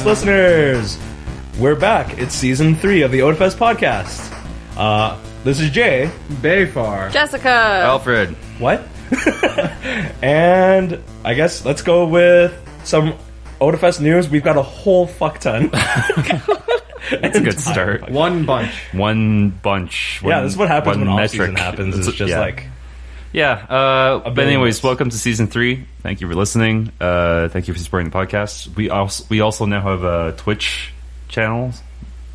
Otafest listeners! We're back. It's season 3 of the Otafest Podcast. This is Jay. Behfar. Jessica. Alfred. What? And I guess let's go with some Otafest news. We've got a whole fuck ton. That's a good start. One bunch. Yeah, this is what happens when off-season happens. It's just like... Yeah, but anyways, welcome to season 3. Thank you for listening. Thank you for supporting the podcast. We also now have a Twitch channel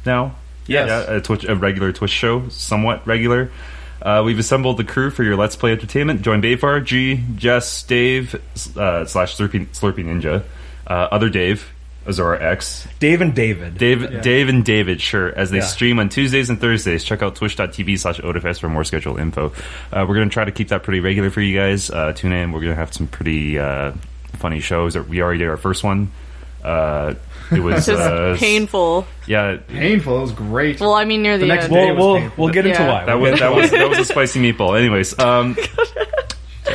now. Yes. Yeah, a regular Twitch show, somewhat regular. We've assembled the crew for your Let's Play Entertainment. Join Behfar, G, Jess, Dave, / Slurpee Ninja, other Dave, Azora X. Dave and David. Dave and David, sure, as they stream on Tuesdays and Thursdays. Check out twitch.tv/Otafest for more schedule info. We're going to try to keep that pretty regular for you guys. Tune in. We're going to have some pretty funny shows. We already did our first one. It was just painful. Yeah, painful. It was great. Well, I mean, near the next end. day was painful. We'll get into why. That was a spicy meatball. Anyways,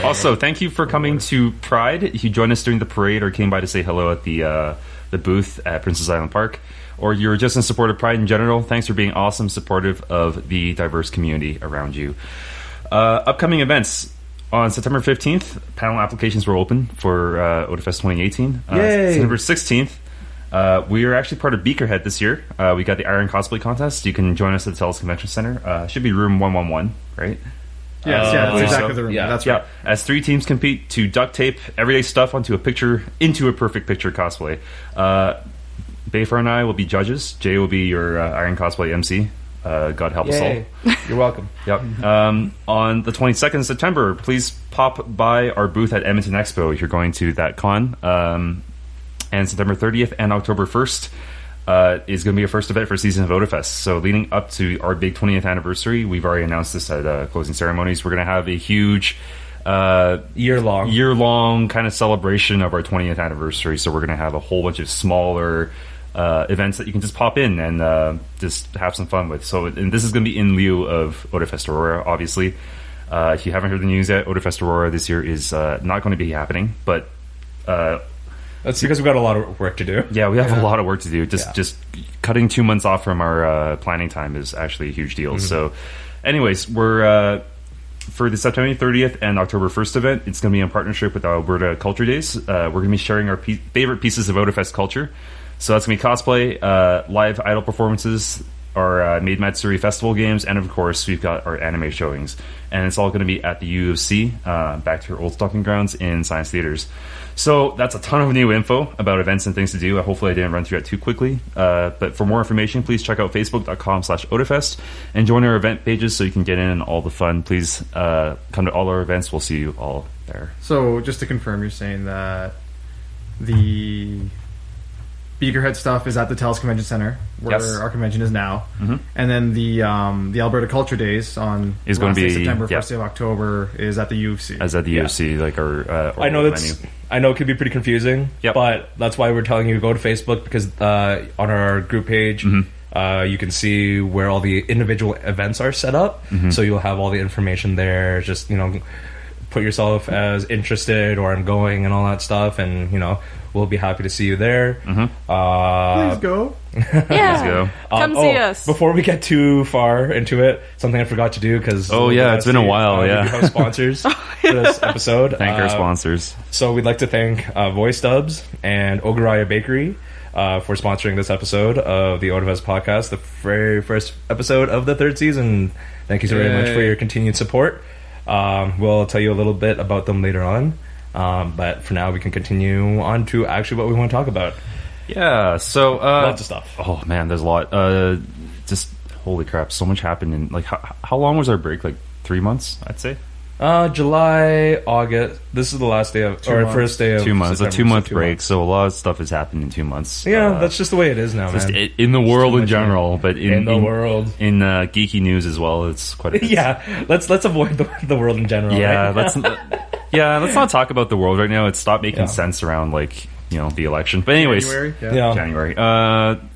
also thank you for coming to Pride. If you joined us during the parade or came by to say hello at the booth at Princess Island Park, or you're just in support of Pride in general, thanks for being awesome, supportive of the diverse community around you. Upcoming events. On September 15th, panel applications were open for Otafest 2018. September 16th, we are actually part of Beakerhead this year. We got the Iron Cosplay Contest. You can join us at the Telus Convention Center. Should be room 111, right? Yes, that's exactly the room. Yeah, that's right. As 3 teams compete to duct tape everyday stuff into a perfect picture cosplay. Behfar and I will be judges. Jay will be your Iron Cosplay MC. God help us all. You're welcome. Yep. On the 22nd of September, please pop by our booth at Edmonton Expo if you're going to that con. And September 30th and October 1st is going to be a first event for season of Otafest. So leading up to our big 20th anniversary, we've already announced this at closing ceremonies. We're going to have a huge year-long kind of celebration of our 20th anniversary. So we're going to have a whole bunch of smaller events that you can just pop in and just have some fun with. So, and this is going to be in lieu of Otafest Aurora, obviously. If you haven't heard the news yet, Otafest Aurora this year is not going to be happening, but that's because we've got a lot of work to do. Yeah, we have a lot of work to do. Just cutting 2 months off from our planning time is actually a huge deal. Mm-hmm. So, anyways, we're for the September 30th and October 1st event, it's going to be in partnership with Alberta Culture Days. We're going to be sharing our favorite pieces of Otafest culture. So that's going to be cosplay, live idol performances, our Maid Matsuri festival games, and of course we've got our anime showings. And it's all going to be at the U of C, back to your old stocking grounds in Science Theaters. So that's a ton of new info about events and things to do. Hopefully I didn't run through it too quickly. But for more information, please check out facebook.com/Otafest and join our event pages so you can get in on all the fun. Please come to all our events. We'll see you all there. So just to confirm, you're saying that the Beakerhead stuff is at the Telus Convention Center, where our convention is now, and then the Alberta Culture Days on is going to be September 1st of October is at the U of C. As at the U of C, like our I know I know it can be pretty confusing, but that's why we're telling you to go to Facebook, because on our group page, you can see where all the individual events are set up, so you'll have all the information there. Just put yourself as interested or I'm going and all that stuff, and we'll be happy to see you there. Please go. Yeah. Let's go. Come see us. Before we get too far into it, something I forgot to do, because it's been a while. We have sponsors for this episode. Thank our sponsors. So we'd like to thank Voice Dubs and Oguraya Bakery for sponsoring this episode of the Otafest Podcast, the very first episode of the 3rd season. Thank you so very much for your continued support. We'll tell you a little bit about them later on. But for now, we can continue on to actually what we want to talk about. Yeah, so lots of stuff. Oh man, there's a lot. Just holy crap, so much happened in how long was our break? Like 3 months, I'd say. July, August. This is the last day of first day of 2 months. September, A 2 month so break. So a lot of stuff has happened in 2 months. Yeah, that's just the way it is now, man. In the world in general, but in the world, in geeky news as well, it's quite a bit. Yeah, let's avoid the world in general. Yeah, right? let's not talk about the world right now. It's stopped making sense around the election. But anyways, January.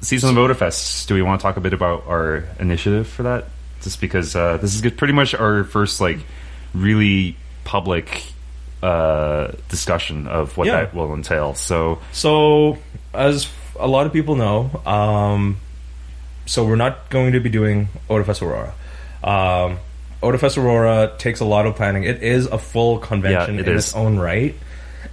Season of Otafest. Do we want to talk a bit about our initiative for that? Just because this is pretty much our first really public discussion of what that will entail. So as a lot of people know, so we're not going to be doing Otafest Aurora. Otafest Aurora takes a lot of planning. It is a full convention in its own right,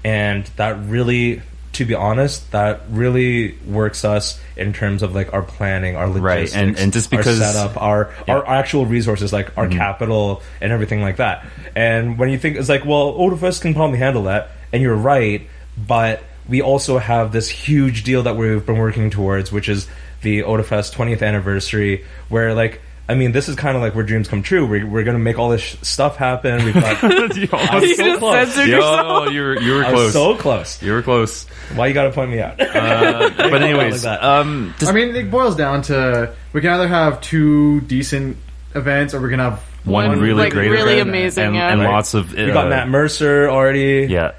and that really, to be honest, that really works us in terms of like our planning, our logistics, and just because our setup, our actual resources, like our capital and everything like that. And when you think it's like, well, Otafest can probably handle that, and you're right, but we also have this huge deal that we've been working towards, which is the Otafest 20th anniversary, where like, I mean, this is kind of like where dreams come true. We're going to make all this stuff happen. We've got. I was so close. Yo, you were close. I was so close. You were close. Why you got to point me out? But anyways, like I mean, it boils down to we can either have 2 decent events, or we can have one really great, really event, amazing, and lots of. We got Matt Mercer already. Yeah.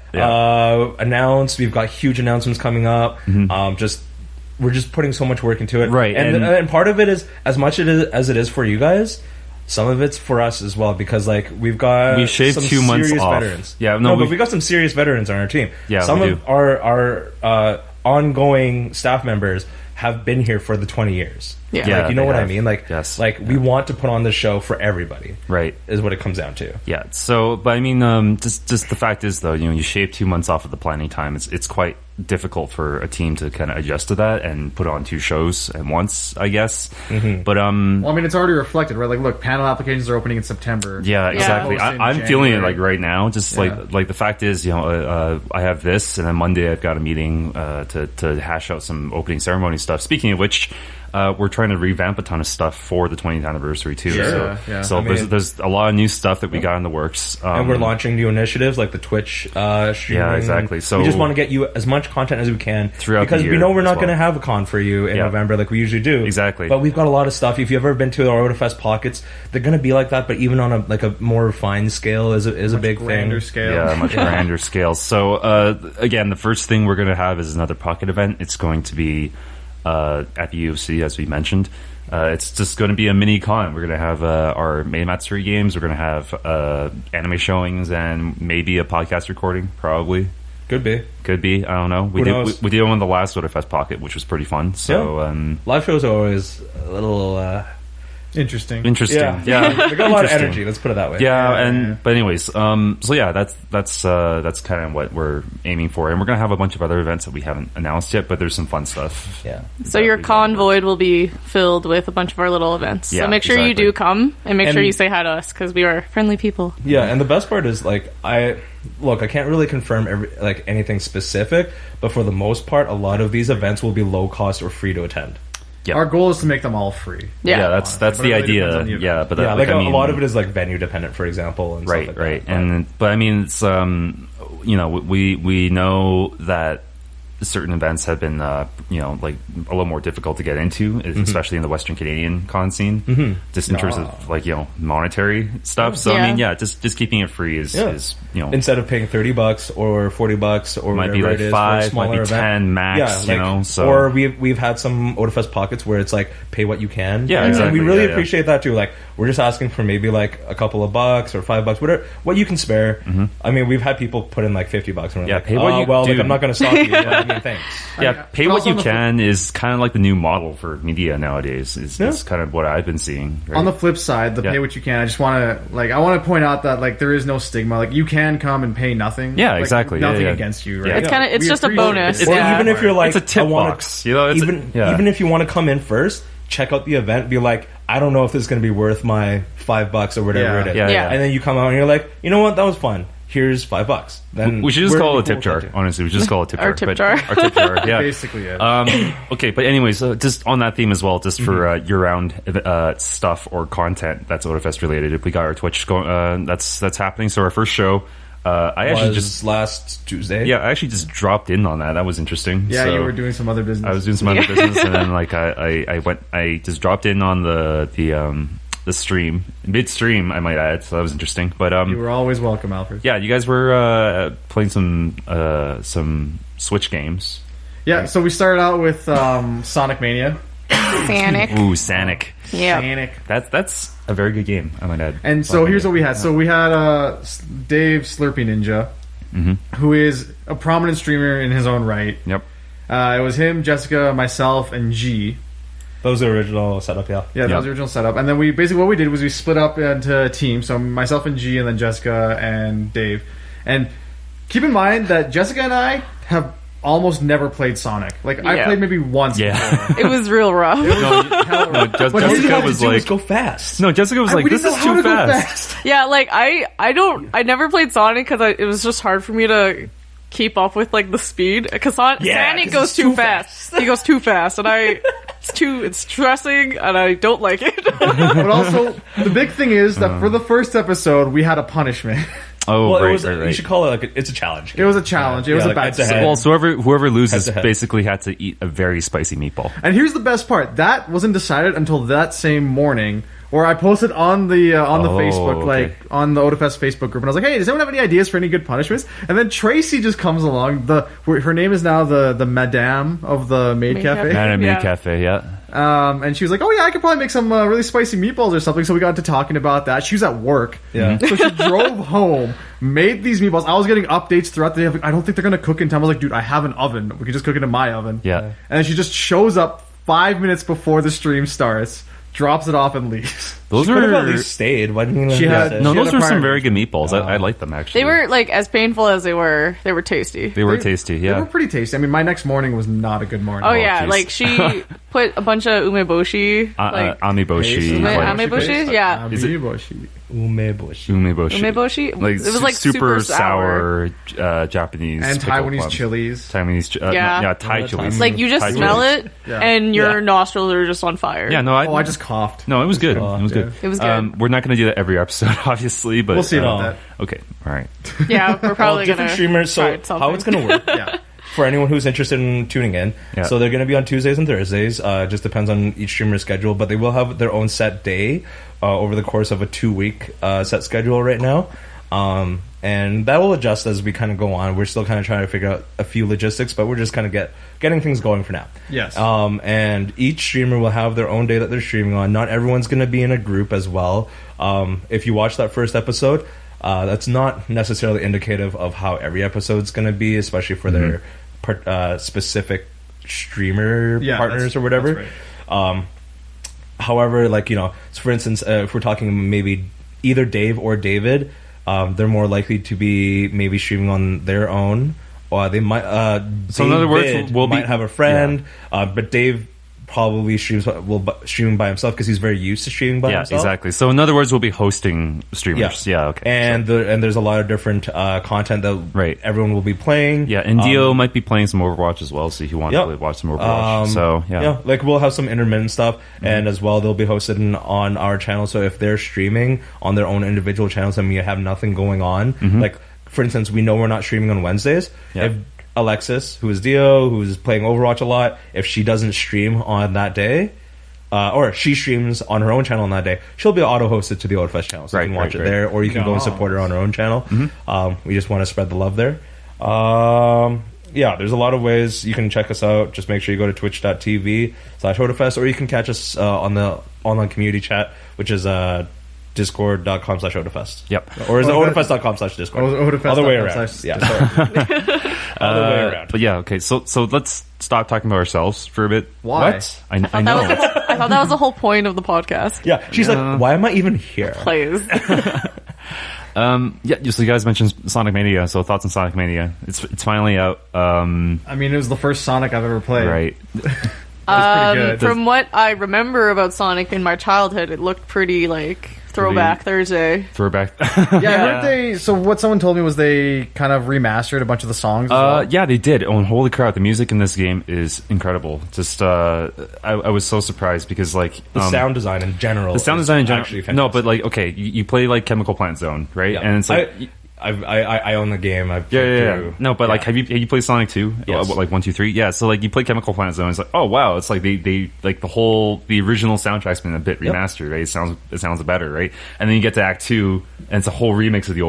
Announced. We've got huge announcements coming up. We're just putting so much work into it, right? And part of it is as much as it is for you guys. Some of it's for us as well, because like we shaved some 2 months serious off. Veterans. Yeah, but we got some serious veterans on our team. Yeah, some of our ongoing staff members have been here for the 20 years. Yeah, like, you know what I mean? Like, yes. Like we want to put on this show for everybody. Right, is what it comes down to. Yeah. So, but I mean, just the fact is, though, you shave 2 months off of the planning time. It's quite difficult for a team to kind of adjust to that and put on 2 shows at once, I guess. But well, I mean, it's already reflected, right? Like, look, panel applications are opening in September. Yeah, exactly. I'm feeling it like right now. Just like the fact is, I have this, and then Monday I've got a meeting to hash out some opening ceremony stuff. Speaking of which. We're trying to revamp a ton of stuff for the 20th anniversary too. So I mean, there's a lot of new stuff that we got in the works, and we're launching new initiatives like the Twitch streaming. Yeah, exactly. So we just want to get you as much content as we can throughout because the year we know we're not going to have a con for you in November like we usually do. Exactly. But we've got a lot of stuff. If you've ever been to our Otafest pockets, they're going to be like that, but even on a more refined scale is a big thing. Scale. Yeah, much grander scale. So again, the first thing we're going to have is another pocket event. It's going to be at the UFC, as we mentioned. It's just going to be a mini con. We're going to have our main Matsuri games. We're going to have anime showings and maybe a podcast recording, probably. Could be. I don't know. We did one on the last Otafest Pocket, which was pretty fun. So live shows are always a little interesting. Yeah. They got a lot of energy. Let's put it that way. But anyways, so yeah, that's kind of what we're aiming for, and we're gonna have a bunch of other events that we haven't announced yet, but there's some fun stuff. Yeah. So your convoy will be filled with a bunch of our little events. Yeah, so make sure you do come and make sure you say hi to us because we are friendly people. Yeah, and the best part is like I can't really confirm anything specific, but for the most part, a lot of these events will be low cost or free to attend. Yep. Our goal is to make them all free. Yeah, that's the idea. But a lot of it is like venue dependent, for example. And right, stuff like right. That. But I mean, it's we know that certain events have been like a little more difficult to get into, especially in the Western Canadian con scene, just in terms of like monetary stuff. So I mean, just keeping it free is instead of paying $30 or $40 or might be like $5, might be $10 max. So or we've had some Otafest pockets where it's like pay what you can. Yeah, exactly. And we really appreciate that too. Like we're just asking for maybe like a couple of bucks or $5, whatever, what you can spare. I mean, we've had people put in like $50 and we're like, pay what you like I'm not going to stop you. I mean, thanks. Yeah, pay what you can is kind of like the new model for media nowadays. Is kind of what I've been seeing. Right? On the flip side, pay what you can. I just want to point out that like there is no stigma. Like you can come and pay nothing. Yeah, exactly. Nothing against you. Right? It's just a bonus. Or even if you're like, it's a tip box. Even if you want to come in first, check out the event. Be like, I don't know if this is going to be worth my $5 or whatever it is. Yeah. And then you come out and you're like, you know what, that was fun. Here's $5. Then we should just call it a tip jar. Honestly, we should just call it a tip jar. Our tip jar. Our tip jar. Yeah, basically. Yeah. Okay, but anyways, just on that theme as well, just for year-round stuff or content that's Otafest related. We got our Twitch going. That's happening. So our first show. I actually just last Tuesday. Yeah, I actually just dropped in on that. That was interesting. Yeah, so you were doing some other business. I was doing some other business, and then like I just dropped in on the stream midstream, I might add. So that was interesting. But you were always welcome, Alfred. Yeah, you guys were playing some Switch games. Yeah, so we started out with Sonic Mania. Sanic. Ooh, Sanic. Yeah. Sanic. That's a very good game, I might add. And so here's what we had. So we had Dave Slurpee Ninja, who is a prominent streamer in his own right. Yep. It was him, Jessica, myself, and G. That was the original setup, yeah. Yeah, that was the original setup. And then we basically what we did was we split up into teams. So myself and G, and then Jessica and Dave. And keep in mind that Jessica and I have almost never played Sonic. Like, I played maybe once before. It was real rough. Jessica was like, go fast. No, Jessica was like, this is too fast. Yeah, like, I never played Sonic because it was just hard for me to keep up with, like, the speed. Because Sonic goes too fast. He goes too fast, and it's stressing, and I don't like it. But also, the big thing is that for the first episode, we had a punishment. Oh, well, right. You should call it it's a challenge. It was a challenge. It was a bad head. Well, so whoever loses basically had to eat a very spicy meatball. And here's the best part: that wasn't decided until that same morning, where I posted on the Facebook, like on the Otafest Facebook group, and I was like, "Hey, does anyone have any ideas for any good punishments?" And then Tracy just comes along. Her name is now the Madame of the Maid Cafe. Madame Maid Cafe, yeah. And she was like, "Oh yeah, I could probably make some really spicy meatballs or something." So we got into talking about that. She was at work, so she drove home, made these meatballs. I was getting updates throughout the day. Like, I don't think they're gonna cook in time. I was like, "Dude, I have an oven. We can just cook it in my oven." Yeah. And then she just shows up 5 minutes before the stream starts, drops it off, and leaves. Those could have at least stayed. Why didn't you? Those were some very good meatballs. I like them actually. They were like as painful as they were tasty. They were tasty. Yeah, they were pretty tasty. I mean, my next morning was not a good morning. Oh yeah, like she put a bunch of umeboshi, ameboshi, ameboshi, yeah. Is it umeboshi? Umeboshi. Like, it was like super sour Japanese and Taiwanese chilies. Thai chilies. Like you just smell it, and your nostrils are just on fire. Yeah, no, I just coughed. No, it was good. It was good. It was good. We're not going to do that every episode, obviously, but we'll see about that. Okay, all right. Yeah, we're probably different streamers. So how it's going to work? For anyone who's interested in tuning in, so they're going to be on Tuesdays and Thursdays. Just depends on each streamer's schedule, but they will have their own set day over the course of a 2-week set schedule right now. And that will adjust as we kind of go on. We're still kind of trying to figure out a few logistics, but we're just kind of getting things going for now. Yes. And each streamer will have their own day that they're streaming on. Not everyone's going to be in a group as well. If you watch that first episode, that's not necessarily indicative of how every episode's going to be, especially for their specific streamer partners or whatever. Right. However, like, so for instance, if we're talking maybe either Dave or David, they're more likely to be maybe streaming on their own, or they might. So in other words, might have a friend, but Dave probably will stream by himself because he's very used to streaming by himself. Yeah, exactly. So in other words, we'll be hosting streamers. Yeah, okay. And there's a lot of different content that everyone will be playing. Yeah, and Dio might be playing some Overwatch as well, so if you want to watch some Overwatch. Like we'll have some intermittent stuff, and as well they'll be hosted on our channel. So if they're streaming on their own individual channels and we have nothing going on, like for instance, we know we're not streaming on Wednesdays. If Alexis, who is Dio, who's playing Overwatch a lot, if she doesn't stream on that day, or she streams on her own channel on that day, she'll be auto-hosted to the Otafest channel, so you can watch it there, or you can go and support her on her own channel. We just want to spread the love there. There's a lot of ways you can check us out. Just make sure you go to twitch.tv/Otafest, or you can catch us on the online community chat, which is discord.com/Otafest. Yep. Or is it Otafest.com/Discord? Other way around. Other way around. But yeah, okay. So let's stop talking about ourselves for a bit. Why? What? I know. I thought that was the whole point of the podcast. Yeah. She's like, why am I even here? Please. Yeah, so you guys mentioned Sonic Mania, so thoughts on Sonic Mania. It's finally out. I mean, it was the first Sonic I've ever played. Right. From what I remember about Sonic in my childhood, it looked pretty like Throwback Thursday. Throwback. I heard so what someone told me was they kind of remastered a bunch of the songs as well. Yeah, they did. Oh, and holy crap, the music in this game is incredible. Just, I was so surprised because, like... the sound design in general. The sound design in general. Actually fantastic. No, but, like, okay, you play, like, Chemical Plant Zone, right? Yeah. And it's like... I own the game. No, but like, have you played Sonic 2? Yes. Like 1, 2, 3? Yeah. So like, you play Chemical Plant Zone. It's like, oh wow, it's like they like the original soundtrack's been a bit remastered, right? It sounds better, right? And then you get to Act 2, and it's a whole remix of the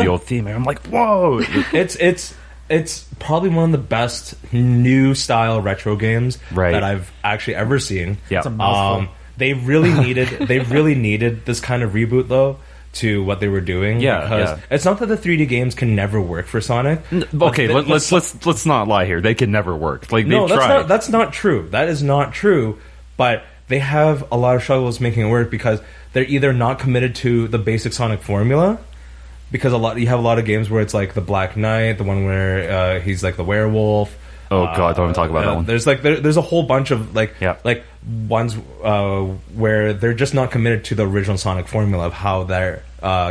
old theme. And I'm like, whoa! It's probably one of the best new style retro games that I've actually ever seen. Yeah. It's a mouthful. They really needed this kind of reboot though, to what they were doing. Yeah, because it's not that the 3D games can never work for Sonic. Okay, let's not lie here. They can never work. Like they've tried. That's not true. That is not true. But they have a lot of struggles making it work because they're either not committed to the basic Sonic formula. Because you have a lot of games where it's like the Black Knight, the one where he's like the werewolf. Oh god, don't even talk about that one. There's a whole bunch of like ones where they're just not committed to the original Sonic formula of how their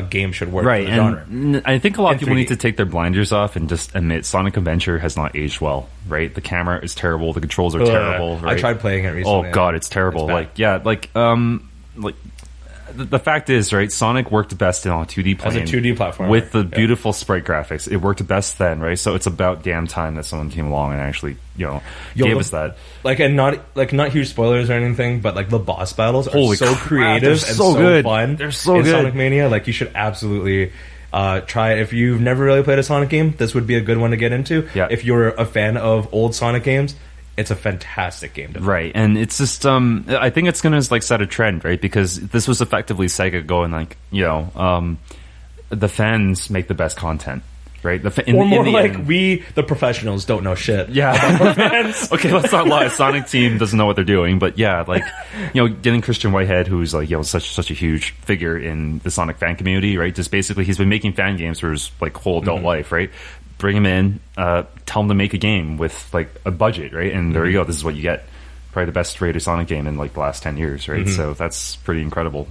game should work. Right, for the genre. And I think a lot of people need to take their blinders off and just admit Sonic Adventure has not aged well. Right, the camera is terrible, the controls are terrible. Right? I tried playing it recently. Oh god, it's terrible. The fact is, right, Sonic worked best on a 2D plane. As a 2D platform. With the beautiful sprite graphics. It worked best then, right? So it's about damn time that someone came along and actually, gave us that. And not huge spoilers or anything, but like the boss battles are so creative and so good. Fun. They're so in good. Sonic Mania. Like, you should absolutely try it. If you've never really played a Sonic game, this would be a good one to get into. Yeah. If you're a fan of old Sonic games, it's a fantastic game to play. Right, and it's just I think it's gonna set a trend, right? Because this was effectively Sega going the fans make the best content, right? We the professionals don't know shit. Yeah. Fans. Okay, let's not lie. Sonic team doesn't know what they're doing, but yeah, getting Christian Whitehead, who's such a huge figure in the Sonic fan community, right? Just basically he's been making fan games for his whole adult life, right? Bring him in, tell him to make a game with a budget, right? And there you go. This is what you get. Probably the best rated Sonic game in the last 10 years, right? So that's pretty incredible.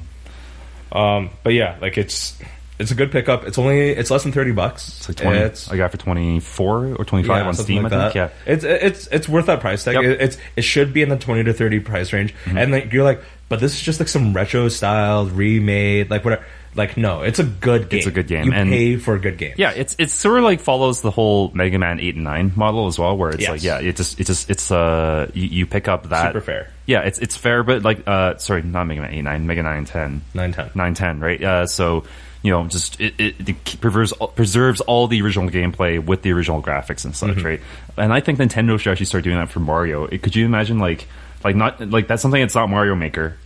But yeah, it's a good pickup. It's less than $30. It's like 20. I got it for 24 or 25 on Steam. Like I think. Yeah, it's worth that price tag. Yep. It should be in the 20 to 30 price range. And you're like, but this is just some retro style remade, whatever. No, it's a good game. It's a good game. You pay for a good game. Yeah, it's sort of follows the whole Mega Man 8 and 9 model as well, where it's you pick up that. Super fair. Yeah, it's fair, but sorry, not Mega Man 8 9, Mega 9 10. 9 10, right? So just it preserves all the original gameplay with the original graphics and such, right? And I think Nintendo should actually start doing that for Mario. Could you imagine that's something that's not Mario Maker,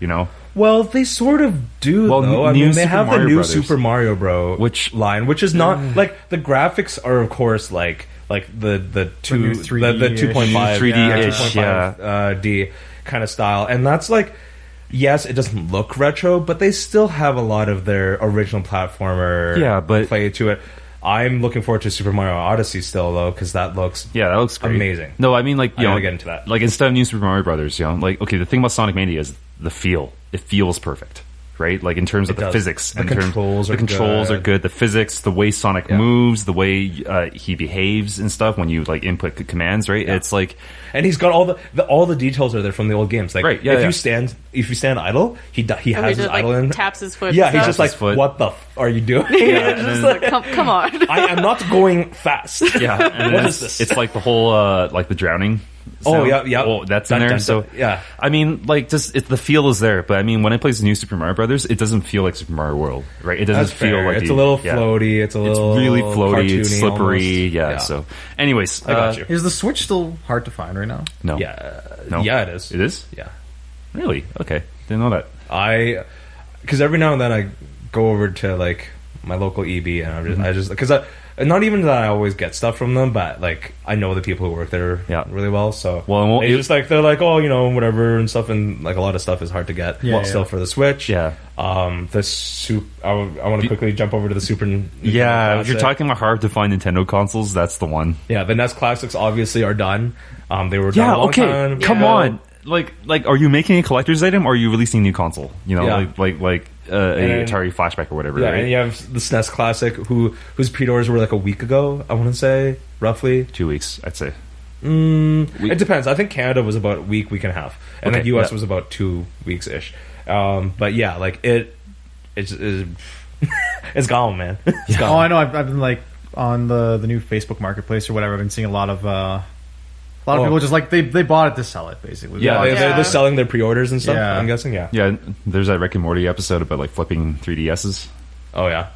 Well, they sort of do, though. I mean, they have the new Super Mario Bros. Line, which is not the graphics are, of course, the 2.5 3D D kind of style, and that's yes, it doesn't look retro, but they still have a lot of their original platformer play to it. I'm looking forward to Super Mario Odyssey still, though, because that looks great. Amazing. No, I mean, I gotta get into that. Instead of New Super Mario Brothers, okay, the thing about Sonic Mania is the feel. It feels perfect, right? In terms of the physics. The controls are good. The physics, the way Sonic moves, the way he behaves and stuff when you input commands, right? Yeah. It's and he's got all the details are there from the old games. If you stand idle, he has his idle in. Taps his foot. Yeah, he's just what the are you doing? Yeah, come on. I am not going fast. Yeah, and what is this? It's the whole the drowning. Oh yeah. Oh, that's in there. So yeah, I mean, the feel is there, but I mean, when I play the new Super Mario Brothers, it doesn't feel like Super Mario World, right? It doesn't feel like it's a little floaty. It's really floaty. It's slippery. Almost. Yeah. So, anyways, I got you. Is the Switch still hard to find right now? No. Yeah, it is. It is. Yeah. Really? Okay. Didn't know that. Because every now and then I go over to my local EB and I just because not even that I always get stuff from them, but I know the people who work there really well. So they're whatever and stuff, and a lot of stuff is hard to get still for the Switch. Yeah. I want to quickly jump over to the Super. Yeah, if you're talking about hard to find Nintendo consoles, that's the one. Yeah, the NES Classics obviously are done. They were done a long time. Come on. Are you making a collector's item, or are you releasing a new console? Atari Flashback or whatever. Yeah, right? And you have the SNES Classic, whose pre-orders were a week ago. I want to say roughly 2 weeks. I'd say. It depends. I think Canada was about a week and a half, and then US was about 2 weeks ish. But yeah, it's it's gone, man. It's gone. Oh, I know. I've been on the new Facebook Marketplace or whatever. I've been seeing a lot of people just they bought it to sell it, basically. Yeah, they're selling their pre-orders and stuff. Yeah. I'm guessing. Yeah. There's that Rick and Morty episode about flipping 3DSs. Oh yeah.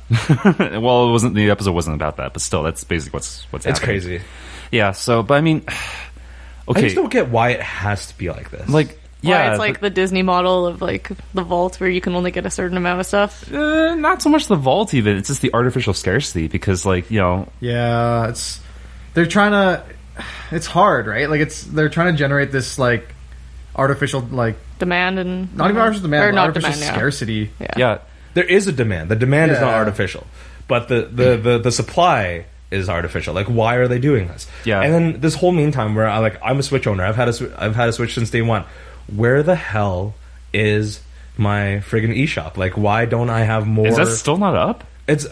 Well, the episode wasn't about that, but still, that's basically what's happening. It's crazy. Yeah. So, but I mean, okay. I just don't get why it has to be like this. Why it's like the Disney model of like the vault where you can only get a certain amount of stuff. Not so much the vault, even. It's just the artificial scarcity because, like, you know. Yeah, they're trying to. It's hard, right? Like they're trying to generate this like artificial like demand and not even artificial demand, or but not artificial demand, scarcity. Yeah. There is a demand. The demand is not artificial, but the supply is artificial. Like, why are they doing this? Yeah. And then this whole meantime, where I'm a Switch owner. I've had a Switch since day one. Where the hell is my friggin' eShop? Like, why don't I have more? Is that still not up? It's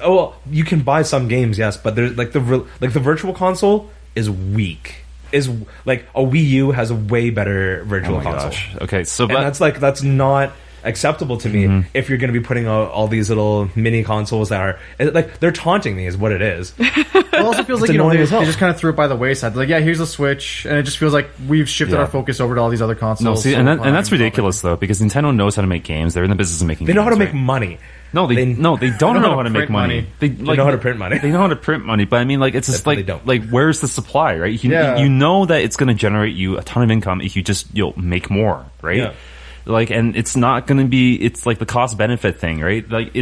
you can buy some games, yes, but there's like the virtual console is weak. Is like a Wii U has a way better virtual console. Gosh. Okay, so that's not acceptable to me if you're going to be putting out all these little mini consoles that are like they're taunting me is what it is. It also feels like they just kind of threw it by the wayside. Like, yeah, here's a Switch, and it just feels like we've shifted our focus over to all these other consoles. No, see, and that's ridiculous though, because Nintendo knows how to make games. They're in the business of making. They know games, how to right? make money. No, they don't know how to make money. They know how to print money. They know how to print money, but I mean, like, it's just like where's the supply, right? You know that it's going to generate you a ton of income if you just make more, right? Yeah. Like, and it's not going to be. It's like the cost benefit thing, right? Like,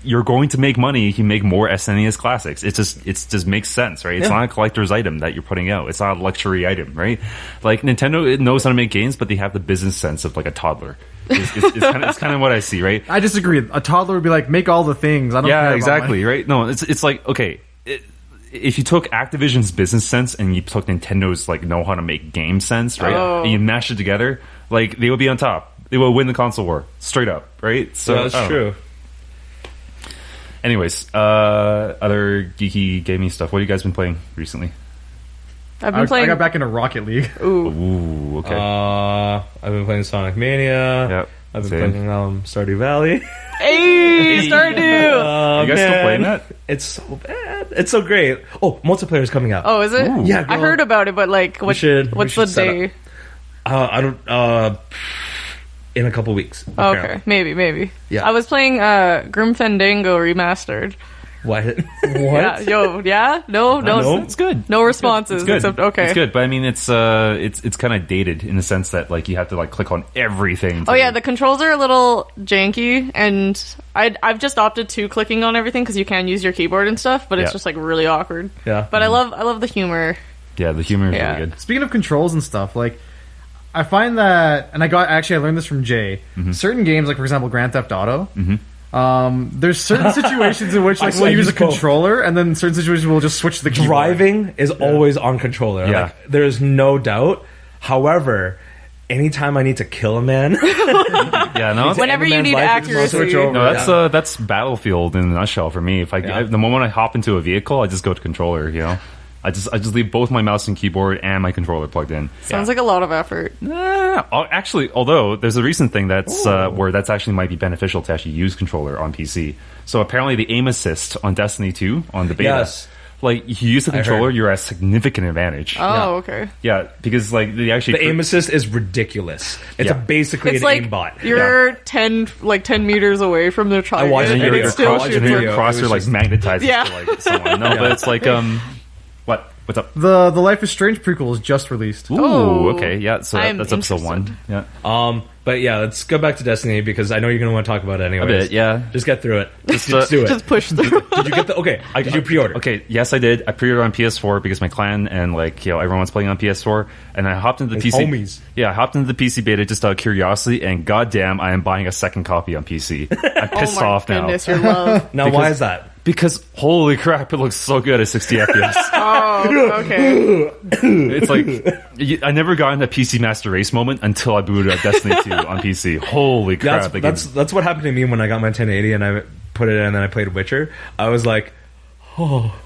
you're going to make money if you make more SNES classics. It just makes sense, right? It's not a collector's item that you're putting out. It's not a luxury item, right? Like, Nintendo knows how to make games, but they have the business sense of like a toddler. It's kind of what I see, right? I disagree. A toddler would be like, make all the things. I don't care about exactly, money. right? No, it's like, okay, if you took Activision's business sense and you took Nintendo's like know how to make game sense, right? And you mash it together, like, they would be on top. They will win the console war, straight up, right? So that's true. Anyways, other geeky gaming stuff. What have you guys been playing recently? I've been playing. I got back into Rocket League. Ooh, okay. I've been playing Sonic Mania. Yep. I've been playing Stardew Valley. Hey, Stardew! You guys still playing that? It's so bad. It's so great. Oh, multiplayer is coming out. Oh, is it? Ooh. Yeah, I heard about it, but like, what's the day? I don't. In a couple weeks. Apparently. Okay, maybe. Yeah. I was playing Grim Fandango Remastered. What? Yeah? No, it's good. No responses. It's good. Except, okay. It's good, but I mean, it's kind of dated in the sense that like you have to like click on everything. Oh yeah, the controls are a little janky, and I've just opted to clicking on everything because you can use your keyboard and stuff, but it's just like really awkward. Yeah. But I love the humor. Yeah, the humor is really good. Speaking of controls and stuff, like, I find that, and I learned this from Jay. Certain games, like for example Grand Theft Auto, there's certain situations in which like we'll use a controller, and then certain situations we'll just switch the keyboard. Driving is always on controller. Yeah. Like, there's no doubt. However, anytime I need to kill a man, whenever you need accuracy, no, that's Battlefield in a nutshell for me. If the moment I hop into a vehicle, I just go to controller. You know. I just leave both my mouse and keyboard and my controller plugged in. Sounds like a lot of effort. Actually, although there's a recent thing that's where that's actually might be beneficial to actually use controller on PC. So apparently the aim assist on Destiny 2 on the beta, like if you use the controller, you're at a significant advantage. Oh, okay. Yeah, because like they actually the aim assist is ridiculous. It's basically it's an like aimbot. You're 10 meters away from the target. I watched and your it still shoots you. crosshair like magnetizes to like someone. No, but it's like What's up? The Life is Strange prequel is just released. Ooh, okay, yeah. So that's episode 1. Yeah. But yeah, let's go back to Destiny because I know you're going to want to talk about it anyway. A bit, yeah. Just get through it. Just do it. Just push through. Did you get the? Okay. Did you pre-order? Okay. Yes, I did. I pre-ordered on PS4 because my clan and everyone's playing on PS4, and I hopped into the PC. Homies. Yeah, I hopped into the PC beta just out of curiosity, and goddamn, I am buying a second copy on PC. I'm pissed off now. Goodness, your love. Now, why is that? Because holy crap, it looks so good at 60 FPS. Oh, okay. It's like I never got into a PC Master Race moment until I booted up Destiny 2 on PC. Holy crap! That's what happened to me when I got my 1080 and I put it in and then I played Witcher. I was like, oh,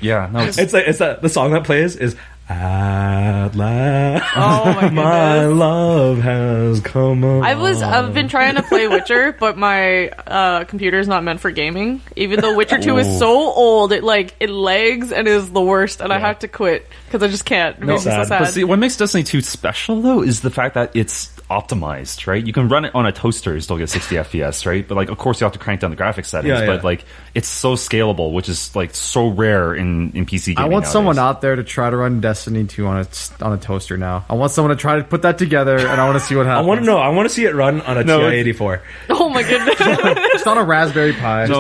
yeah. No, it's that the song that plays is. At last, oh my love has come on. I've been trying to play Witcher, but my computer is not meant for gaming. Even though Witcher 2 is so old, it lags and is the worst, and I had to quit because I just can't. It makes me so sad. But see, what makes Destiny 2 special though is the fact that it's optimized, right? You can run it on a toaster and still get 60 FPS, right? But like, of course, you have to crank down the graphics settings. But like, it's so scalable, which is like so rare in PC gaming. I want nowadays. someone out there to try to run Destiny 2 on a toaster now. I want someone to try to put that together, and I want to see what happens. I want to see it run on a TI-84. Oh my goodness! Just on a Raspberry Pi. It's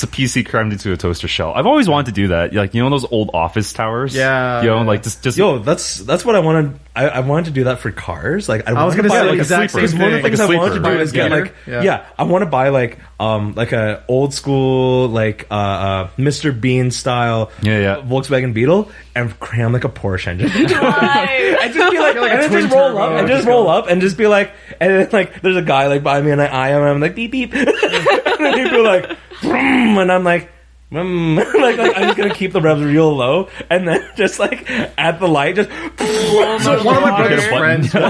a PC crammed into a toaster shell. I've always wanted to do that. Like, you know those old office towers? Yeah. You know, like just that's what I wanted. I wanted to do that for cars. Like, I was going to say, like, exact same thing. One of the things I wanted to do is get like, I want to buy like a old school like Mr. Bean style Volkswagen Beetle and cram like a Porsche engine. I just be like and just roll up and just be like, and then like there's a guy like by me and I am, I'm like beep beep, and then he'd be like, and I'm like. like I'm just gonna keep the revs real low, and then just like at the light, just. So one of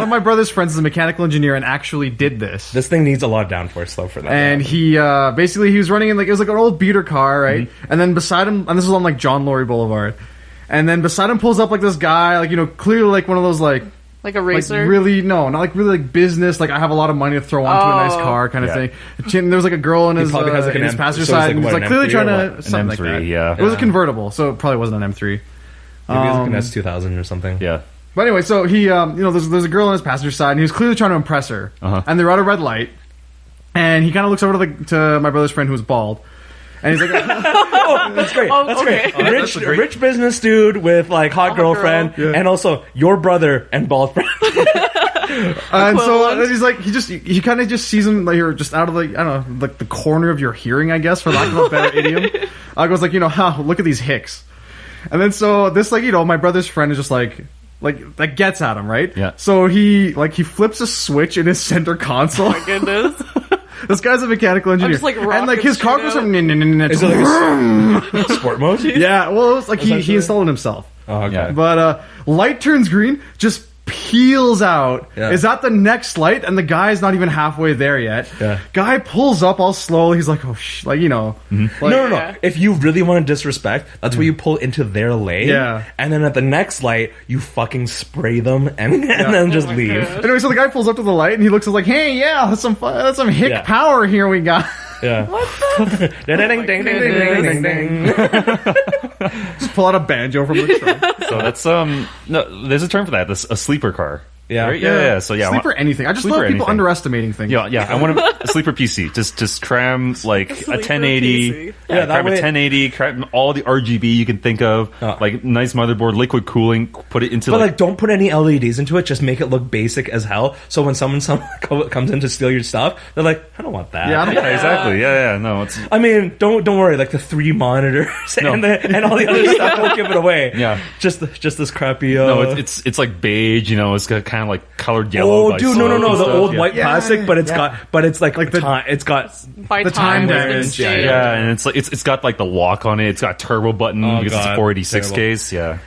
my brother's friends is a mechanical engineer and actually did this. This thing needs a lot of downforce though for that. And he basically he was running in like it was like an old beater car, right? Mm-hmm. And then beside him, and this was on like John Laurie Boulevard, and then beside him pulls up like this guy, like clearly like one of those like a racer? Like really, no, not like really like business. Like I have a lot of money to throw onto a nice car kind of thing. There was like a girl in his passenger side, and he was like clearly trying to something like that. Yeah, it was a convertible, so it probably wasn't an M3. Maybe it was like an S2000 or something. Yeah. But anyway, so he, there's a girl on his passenger side, and he was clearly trying to impress her. And they're at a red light, and he kind of looks over to my brother's friend who's bald. And he's like, "Oh, that's great. That's great. Rich business dude with like hot girlfriend, and also your brother and bald friend." And so he's like, he kind of just sees him like you're just out of like I don't know, like the corner of your hearing, I guess, for lack of a better idiom. I goes like, look at these hicks. And then so this like my brother's friend is just like that gets at him, right? Yeah. So he flips a switch in his center console. Oh my goodness. This guy's a mechanical engineer, just, like, and like his car goes from is it like a sport mode? Yeah, well, it's like he installed it himself. Oh, okay. Yeah. But light turns green, just peels out. Yeah. Is at the next light, and the guy's not even halfway there yet. Yeah. Guy pulls up all slowly. He's like, oh, like Like, no. If you really want to disrespect, that's where you pull into their lane. Yeah. And then at the next light, you fucking spray them and then just leave. God. Anyway, so the guy pulls up to the light, and he looks like, hey, yeah, that's some hick power here we got. Yeah. What the? Ding, ding, ding, ding, ding. Just pull out a banjo from the trunk. So that's no, there's a term for that. This a sleeper car. Yeah. Right? Yeah. So yeah, sleeper anything. I just love people underestimating things. Yeah. I want a sleeper PC. Just cram like a 1080. PC. Yeah, cram a 1080. Cram all the RGB you can think of. Like nice motherboard, liquid cooling. Put it into. But like, don't put any LEDs into it. Just make it look basic as hell. So when someone comes in to steal your stuff, they're like, I don't want that. Yeah, exactly. Yeah. No, it's. I mean, don't worry. Like the 3 monitors and all the other stuff won't give it away. Yeah. Just this crappy. No, it's like beige. It's got kind of like colored yellow. Oh, dude, no, the old white plastic, but it's like the time. It's got the time damage. Yeah, and it's like it's got like the lock on it. It's got a turbo button because it's a 486 case. Yeah.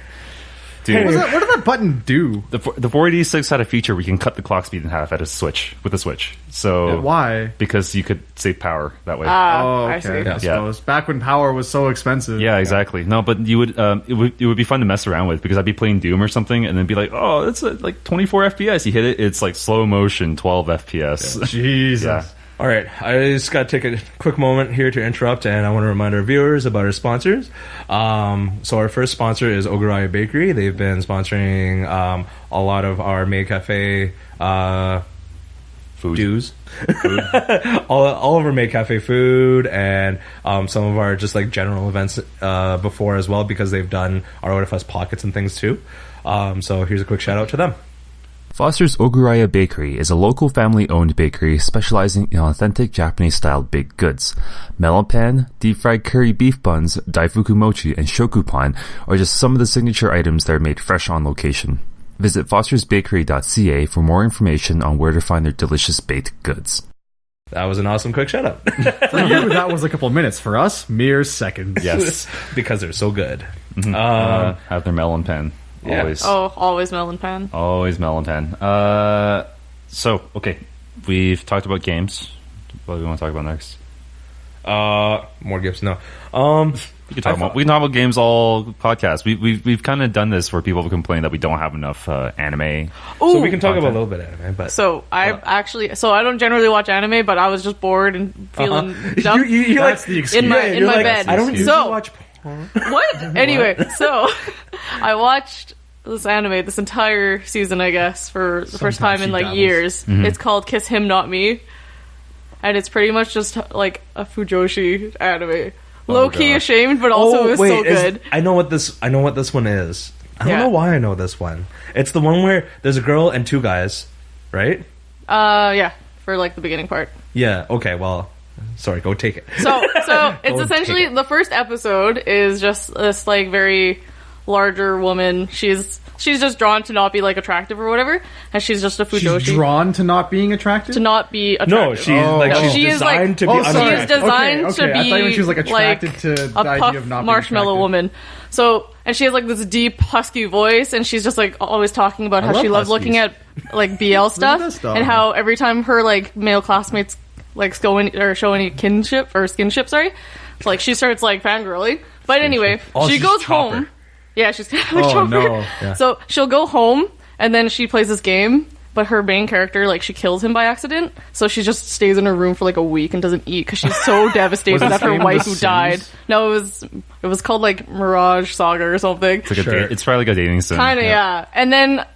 Dude, what did that button do? The 486 had a feature where you can cut the clock speed in half with a switch. So why? Because you could save power that way. I see. I suppose. Back when power was so expensive. Yeah, exactly. No, but you would it would be fun to mess around with because I'd be playing Doom or something and then be like, oh, it's like 24 FPS. You hit it, it's like slow motion 12 FPS. Yeah. Jesus. Yeah. All right, I just got to take a quick moment here to interrupt, and I want to remind our viewers about our sponsors. So our first sponsor is Oguraya Bakery. They've been sponsoring a lot of our May Cafe food. Dues. all of our May Cafe food and some of our just like general events before as well because they've done our Otafest pockets and things too. So here's a quick shout out to them. Foster's Oguraya Bakery is a local family-owned bakery specializing in authentic Japanese-style baked goods. Melon pan, deep-fried curry beef buns, daifuku mochi, and shokupan are just some of the signature items that are made fresh on location. Visit fostersbakery.ca for more information on where to find their delicious baked goods. That was an awesome quick shout out. For you, that was a couple of minutes. For us, mere seconds. Yes, because they're so good. Mm-hmm. Have their melon pan. Yeah. Always. Oh, always melon pan. Always melon pan. So, okay. We've talked about games. What do we want to talk about next? More gifts, no. We can talk about games all podcast. We've kind of done this where people have complained that we don't have enough anime. So we can talk about a little bit of anime. But I don't generally watch anime, but I was just bored and feeling dumb. That's the excuse. in my bed. I don't usually watch porn. What? Anyway, so I watched this anime this entire season, I guess, for the first time in like years. Mm-hmm. It's called Kiss Him Not Me, and it's pretty much just like a Fujoshi anime. Low key ashamed, but also it was so good. I know what this one is. I don't know why I know this one. It's the one where there's a girl and two guys, right? Yeah, for like the beginning part. Yeah. Okay. Well, sorry. Go take it. So it's essentially the first episode is just this like very larger woman. She's just drawn to not be like attractive or whatever, and she's just a Fujoshi. She's drawn to not being attractive? To not be attractive. No, she's designed to be unattractive. She is designed to be I thought she was like attracted to the idea of not being marshmallow woman. So, and she has like this deep husky voice, and she's just like always talking about how she loves looking at like BL stuff, and how every time her like male classmates like show any kinship or skinship, like she starts like fangirling. But anyway, she goes home. Yeah, she's kind of like Chopper. No. Yeah. So she'll go home, and then she plays this game, but her main character, like, she kills him by accident, so she just stays in her room for like a week and doesn't eat because she's so devastated that her wife who died. No, it was called like Mirage Saga or something. It's, like it's probably like a dating sim. Kind of, yeah. And then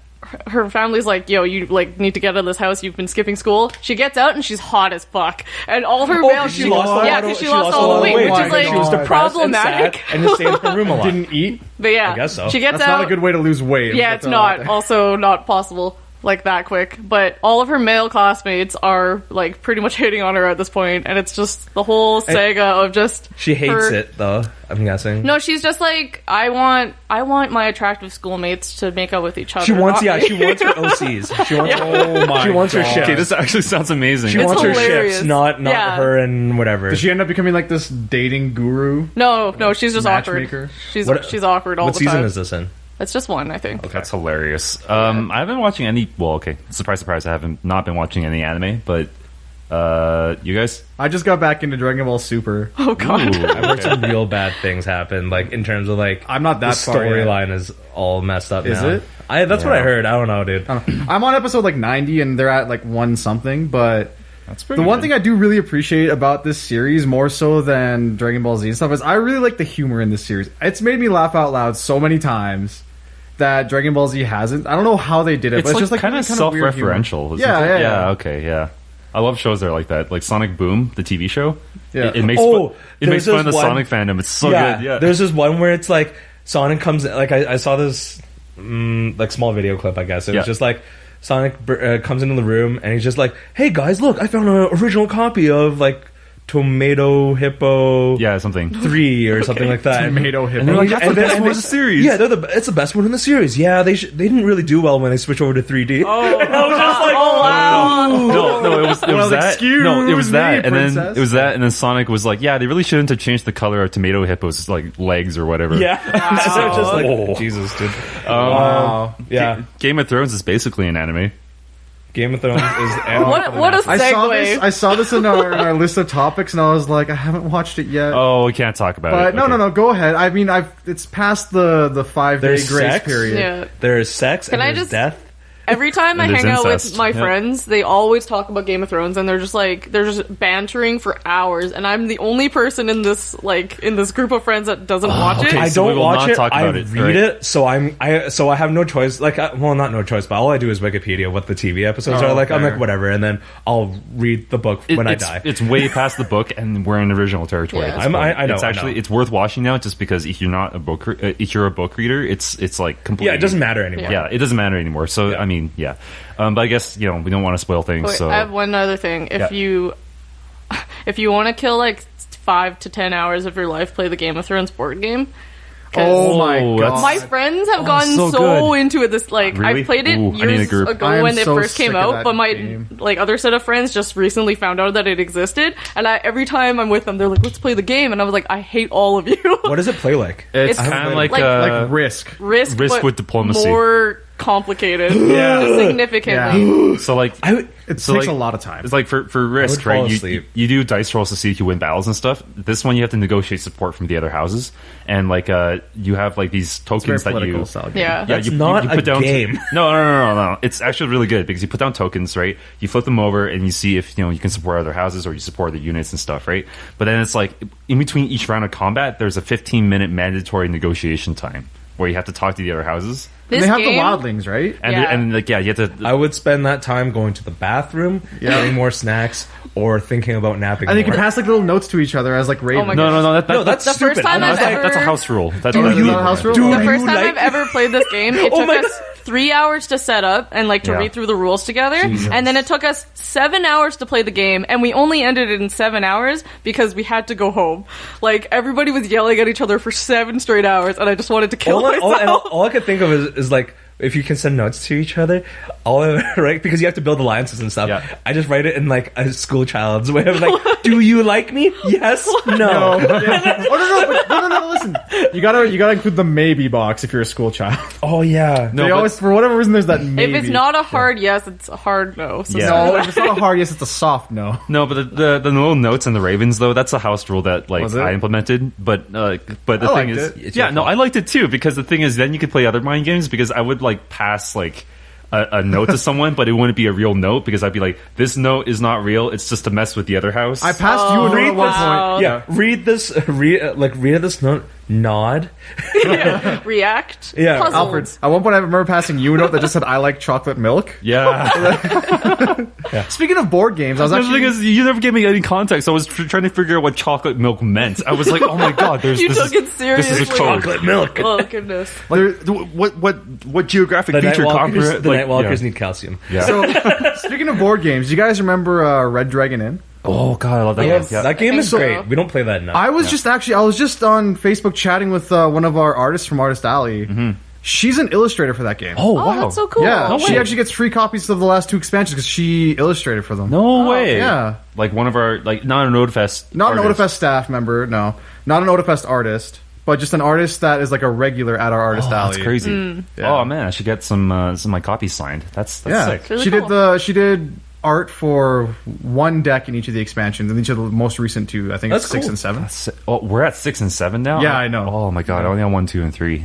her family's like, yo, you like need to get out of this house, you've been skipping school. She gets out and she's hot as fuck, and all her she lost all the weight, which is like she was depressed problematic and just stayed in her room a lot. Didn't eat? But yeah, I guess so. She gets That's out. not a good way to lose weight. Yeah, it's not. Also not possible like that quick. But all of her male classmates are like pretty much hitting on her at this point, and it's just the whole saga of just she hates it though, I'm guessing. No, she's just like, I want my attractive schoolmates to make out with each other. She wants her OCs. She wants her ships. Okay, this actually sounds amazing. She wants her ships, not her and whatever. Does she end up becoming like this dating guru? No, she's just awkward. She's awkward all the time. What season is this in? It's just one, I think. Okay. That's hilarious. I haven't been watching any. Well, okay, surprise, I haven't not been watching any anime. But you guys, I just got back into Dragon Ball Super. Oh god, I've heard some real bad things happen. Like in terms of like, I'm not that the storyline is all messed up. Is now. it? That's what I heard. I don't know, dude. I'm on episode like 90, and they're at like 1 something. But that's pretty one thing I do really appreciate about this series, more so than Dragon Ball Z and stuff, is I really like the humor in this series. It's made me laugh out loud so many times that Dragon Ball Z hasn't. I don't know how they did it, but it's just like kind of self-referential. Yeah. Okay, yeah. I love shows that are like that, like Sonic Boom, the TV show. Yeah, it makes fun of the Sonic fandom. It's so good. Yeah, there's this one where it's like Sonic comes. Like I saw this like small video clip. I guess it was just like Sonic comes into the room and he's just like, "Hey guys, look! I found an original copy of like Tomato Hippo, something 3 or something like that." Tomato Hippo. And they're like, that's the best one in the series. Yeah, it's the best one in the series. Yeah, they didn't really do well when they switched over to 3D. Oh, and I was just like, wow. No, it was that. No, it was that, and princess. then it was that, and then Sonic was like, "Yeah, they really shouldn't have changed the color of Tomato Hippo's like legs or whatever." Yeah, so I was just like, Jesus, dude. Wow. Yeah, Game of Thrones is basically an anime. Game of Thrones is what a segue. I saw this in our list of topics, and I was like, I haven't watched it yet. Oh, we can't talk about it. But no, go ahead. I mean, it's past the 5-day grace period. Yeah. There's sex and there's death. Every time I hang out incest. with my friends, they always talk about Game of Thrones, and they're just bantering for hours. And I'm the only person in this group of friends that doesn't watch it. I don't watch it. I read it, so I have no choice. Like, not no choice, but all I do is Wikipedia what the TV episodes are like. Fair. I'm like, whatever, and then I'll read the book when I die. It's way past the book, and we're in original territory. Yeah. I know. It's actually it's worth watching now, just because if you're not a book, if you're a book reader, it's like completely. Yeah, it doesn't matter anymore. Yeah, it doesn't matter anymore. So I mean, yeah. But I guess we don't want to spoil things. Wait, so I have one other thing. If you want to kill like 5 to 10 hours of your life, play the Game of Thrones board game. Oh my god! My friends have gotten so into it. This really? I played it years ago when it first came out, but my other set of friends just recently found out that it existed. And every time I'm with them, they're like, "Let's play the game," and I was like, "I hate all of you." What does it play like? It's kind of like Risk with diplomacy. More complicated. Significantly. So like, it takes a lot of time. It's like for Risk, right? You do dice rolls to see if you win battles and stuff. This one you have to negotiate support from the other houses, and like you have like these tokens that you. That's not you put down game. No. It's actually really good because you put down tokens, right? You flip them over and you see if you can support other houses or you support the units and stuff, right? But then it's like in between each round of combat, there's a 15-minute mandatory negotiation time where you have to talk to the other houses. They have the wildlings, right? And you have to. I would spend that time going to the bathroom, getting more snacks, or thinking about napping. And you can pass like little notes to each other as like ravens. That's the stupid. first time that's a house rule. That's a house rule. The first time I've ever played this game, it took us 3 hours to set up and like to read through the rules together, and then it took us 7 hours to play the game, and we only ended it in 7 hours because we had to go home. Like everybody was yelling at each other for 7 straight hours, and I just wanted to kill myself. All I could think of is like, if you can send notes to each other, right? Because you have to build alliances and stuff. Yeah. I just write it in like a school child's way of like, do you like me? Yes, no. No. Listen, you gotta include the maybe box if you're a school child. Oh yeah. They always, for whatever reason, there's that maybe. If it's not a hard yes, it's a hard no. So No, if it's not a hard yes, it's a soft no. No, but the little notes and the ravens though, that's a house rule that like I implemented. But the thing is, I liked it too because the thing is, then you could play other mind games because I would like pass like a note to someone, but it wouldn't be a real note because I'd be like, this note is not real. It's just to mess with the other house. I passed you a note at one point. Yeah, read this note. Nod. React. Yeah. Puzzled. Alfred, at one point I remember passing you a note that just said, I like chocolate milk. Yeah. Speaking of board games, the thing is, you never gave me any context. I was trying to figure out what chocolate milk meant. I was like, oh my god, took it seriously. This is a code. Chocolate milk. Oh goodness. What geographic feature? The Nightwalkers need calcium. Yeah. So, speaking of board games, you guys remember Red Dragon Inn? Oh god, I love that game. Yeah. That game is great. We don't play that enough. I was just on Facebook chatting with one of our artists from Artist Alley. Mm-hmm. She's an illustrator for that game. Oh wow, that's so cool. Yeah, she actually gets free copies of the last 2 expansions because she illustrated for them. No way. Yeah, like one of our not an Otafest, an Otafest staff member. No, not an Otafest artist, but just an artist that is like a regular at our Artist Alley. That's crazy. Yeah. Oh man, I should get some of my copies signed. That's sick. Really she cool. she did art for 1 deck in each of the expansions, and each of the most recent 2. I think it's 6 and 7. We're at 6 and 7 now. Yeah, I know. Oh my god, I only have 1, 2, and 3.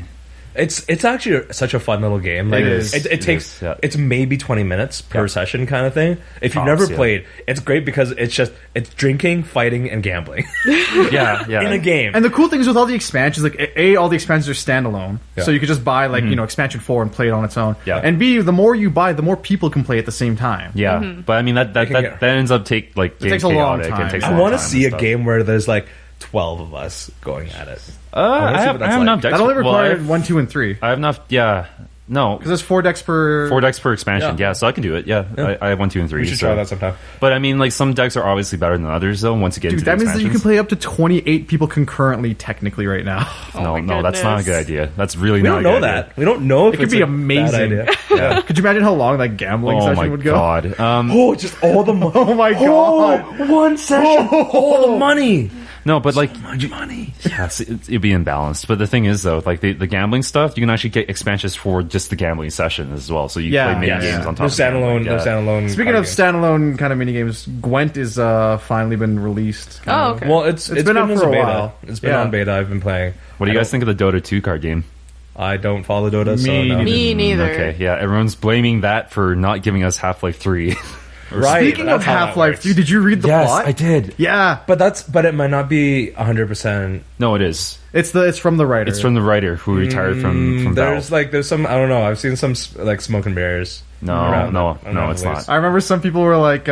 It's actually such a fun little game. Like it takes it's maybe 20 minutes per session kind of thing. If you've never played, it's great because it's drinking, fighting, and gambling. yeah. In a game. And the cool thing is with all the expansions, like all the expansions are standalone, so you could just buy like expansion 4 and play it on its own. Yeah. And B, the more you buy, the more people can play at the same time. Yeah, but I mean that ends up it takes a long time. I want to see a game where there's like 12 of us going at it. I have enough decks. That only required 1, 2, and 3. I have enough. Yeah, no, because there's 4 decks per expansion. Yeah, so I can do it. Yeah. I have 1, 2, and 3. We should try that sometime. But I mean, like some decks are obviously better than others, though. Once you get into that means that you can play up to 28 people concurrently, technically, right now. No, that's not a good idea. That's really not. We don't know that. We don't know if it could be amazing. Yeah. Could you imagine how long that gambling session would go? God. Just all the money. Oh my god! 1 session. All the money. No, but like much money. Yes, it'd be imbalanced. But the thing is, though, like the gambling stuff, you can actually get expansions for just the gambling session as well. So you play mini games on top. There's standalone. Speaking of standalone kind of mini games, Gwent is finally been released. Okay. Well, it's been out for a while. It's been on beta. I've been playing. What do you guys think of the Dota 2 card game? I don't follow Dota, so no. Me neither. Okay, yeah, everyone's blaming that for not giving us Half-Life 3. Right. Speaking of Half-Life 3, did you read the plot? Yes, I did. Yeah, but it might not be 100%. No, it is. It's from the writer. It's from the writer who retired from Valve. There's some, I don't know. I've seen some like smoke and mirrors. No, it's not. I remember some people were like,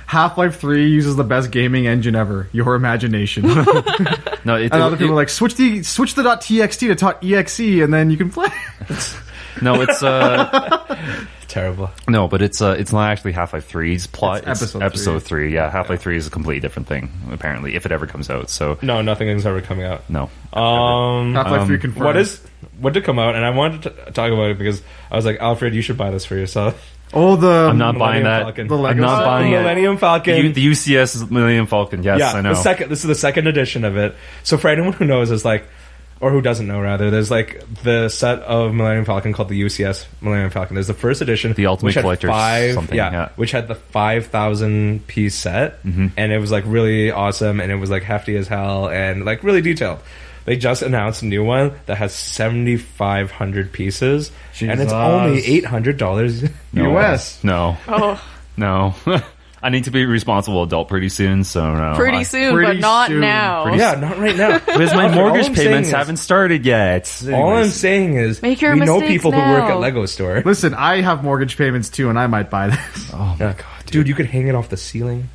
Half-Life 3 uses the best gaming engine ever. Your imagination. No, and other people were like, switch the .txt to .exe, and then you can play. No, it's terrible. No, but it's not actually Half-Life 3's plot. It's episode 3. Yeah, Half-Life 3 is a completely different thing, apparently, if it ever comes out. So no, nothing is ever coming out. No. Half-Life 3 confirmed. What did come out? And I wanted to talk about it because I was like, Alfred, you should buy this for yourself. Oh, I'm not buying that. Falcon. I'm not buying it. Millennium Falcon. The UCS Millennium Falcon. Yes, I know. This is the second edition of it. So for anyone who knows, it's like or who doesn't know, rather, there's like the set of Millennium Falcon called the UCS Millennium Falcon. There's the first edition, the Ultimate Collector's something, which had the 5,000 piece set, and it was like really awesome, and it was like hefty as hell, and like really detailed. They just announced a new one that has 7,500 pieces, and it's only $800 US. No. Oh. No. I need to be a responsible adult pretty soon, so no. Pretty soon, but not now. Not right now. Because my mortgage payments haven't started yet. All I'm saying is, we know people who work at Lego store. Listen, I have mortgage payments too, and I might buy this. Oh my god, dude, you could hang it off the ceiling.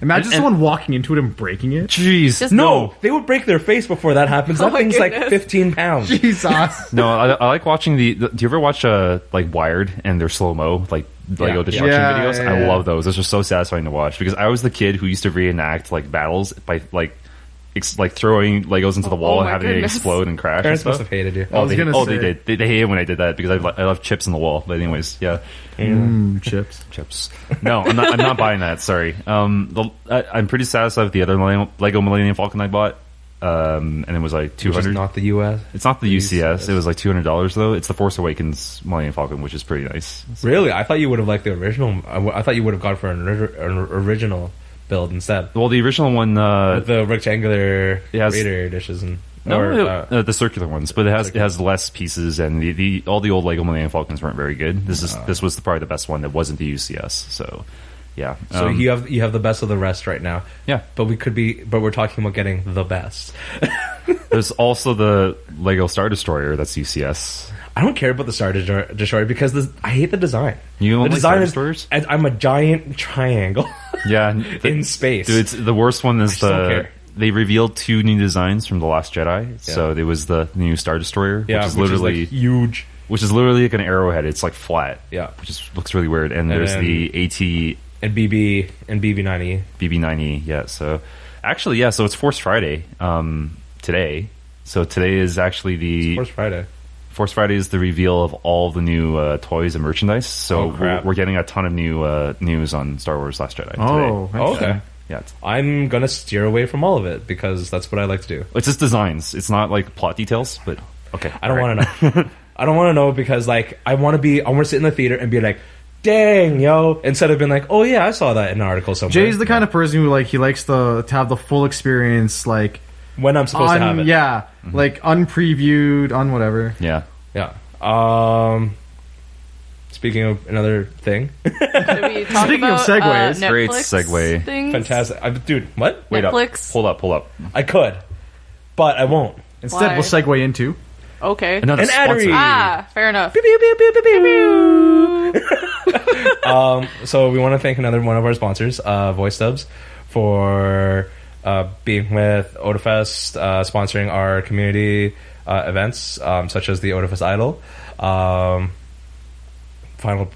Imagine someone walking into it and breaking it. Jeez. No, they would break their face before that happens. That thing's like 15 pounds. Jesus. No, I like watching do you ever watch like Wired and their slow-mo, like Lego destruction videos? Yeah. I love those. Those are so satisfying to watch because I was the kid who used to reenact like battles by like throwing Legos into the wall and having it explode and crash. Parents and must have hated you. They did. They hated when I did that because I love chips in the wall. But anyways, yeah. Chips. No, I'm not buying that. Sorry. I'm pretty satisfied with the other Lego Millennium Falcon I bought. And it was like $200. Which is not the US. It's not the UCS. It was like $200 though. It's the Force Awakens Millennium Falcon, which is pretty nice. Really? I thought you would have liked the original. I thought you would have gone for an original build instead. Well, the original one, with the rectangular Raider editions and the circular ones, but it has less pieces, and all the old Lego Millennium Falcons weren't very good. This was probably the best one that wasn't the UCS. So, yeah. So you have the best of the rest right now. Yeah, but we're talking about getting the best. There's also the Lego Star Destroyer that's UCS. I don't care about the Star Destroyer because I hate the design. You don't the like Star Destroyers? I'm a giant triangle. Yeah, in space. Dude, the worst one is they revealed 2 new designs from The Last Jedi. Yeah. So there was the new Star Destroyer, which is literally like huge, which is literally like an arrowhead. It's like flat, which just looks really weird. And there's the AT and BB and BB-9E. BB-9E, yeah. So actually, so it's Force Friday today. So today is actually Force Friday. Force Friday is the reveal of all the new toys and merchandise. So we're getting a ton of new news on Star Wars Last Jedi today. Okay. Yeah, I'm gonna steer away from all of it because that's what I like to do. It's just designs. It's not like plot details. But okay, I don't want to know. I don't want to know because like I want to sit in the theater and be like, dang, yo, instead of being like, oh yeah, I saw that in an article somewhere. Jay's the kind of person who he likes to have the full experience, like when I'm supposed to have it. Yeah, like unpreviewed, on whatever. Yeah. Speaking of another thing. Speaking of segues. Great segue. Things? Fantastic. Dude, what? Wait Netflix? up. Hold up. I could, but I won't. Instead, we'll segue into... Okay. Another an ad read. Fair enough. So we want to thank another one of our sponsors, Voice Dubs, for being with Otafest, sponsoring our community events, such as the Otafest Idol. Grand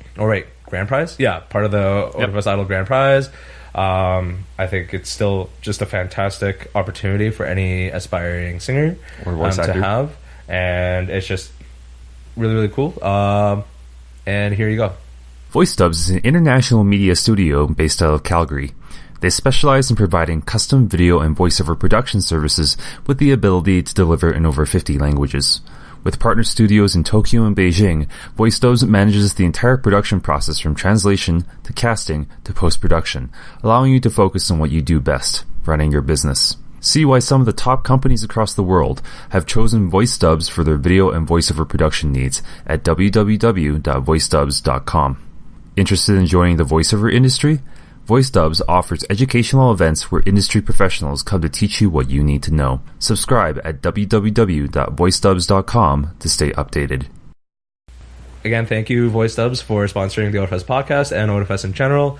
Prize? Yeah, part of the Otafest Idol Grand Prize. I think it's still just a fantastic opportunity for any aspiring singer or voice actor to have. And it's just really, really cool. And here you go. Voice Dubs is an international media studio based out of Calgary. They specialize in providing custom video and voiceover production services with the ability to deliver in over 50 languages. With partner studios in Tokyo and Beijing, Voice Dubs manages the entire production process from translation to casting to post-production, allowing you to focus on what you do best, running your business. See why some of the top companies across the world have chosen Voice Dubs for their video and voiceover production needs at www.voicedubs.com. Interested in joining the voiceover industry? Voice Dubs offers educational events where industry professionals come to teach you what you need to know. Subscribe at www.voicedubs.com to stay updated. Again, thank you, Voice Dubs, for sponsoring the Otafest podcast and Otafest in general.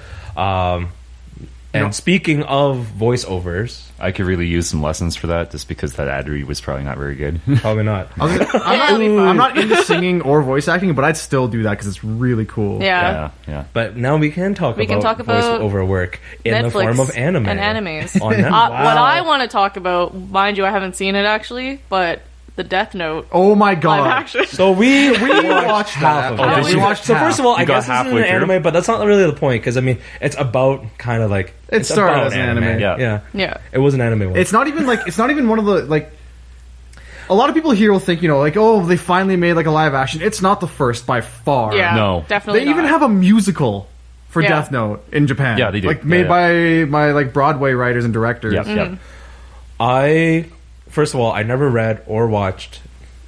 Speaking of voiceovers, I could really use some lessons for that, just because that ad read was probably not very good. Probably not. I'm not into singing or voice acting, but I'd still do that because it's really cool. Yeah. But now we can talk about voiceover work in Netflix the form of anime and animes. On Netflix. What I want to talk about, mind you, I haven't seen it actually, but the Death Note. Oh my god! Live action. So we watched half of it. We watched so first of all, I guess this isn't an through? anime, but that's not really the point because I mean, it's about kind of like it started as an anime. Yeah. Yeah. It was an anime. It's not even one of the like. a lot of people here will think, like, oh, they finally made like a live action. It's not the first by far. Yeah, No. definitely. They even have a musical for Death Note in Japan. Yeah, they do. Like made by like Broadway writers and directors. Yep. First of all, I never read or watched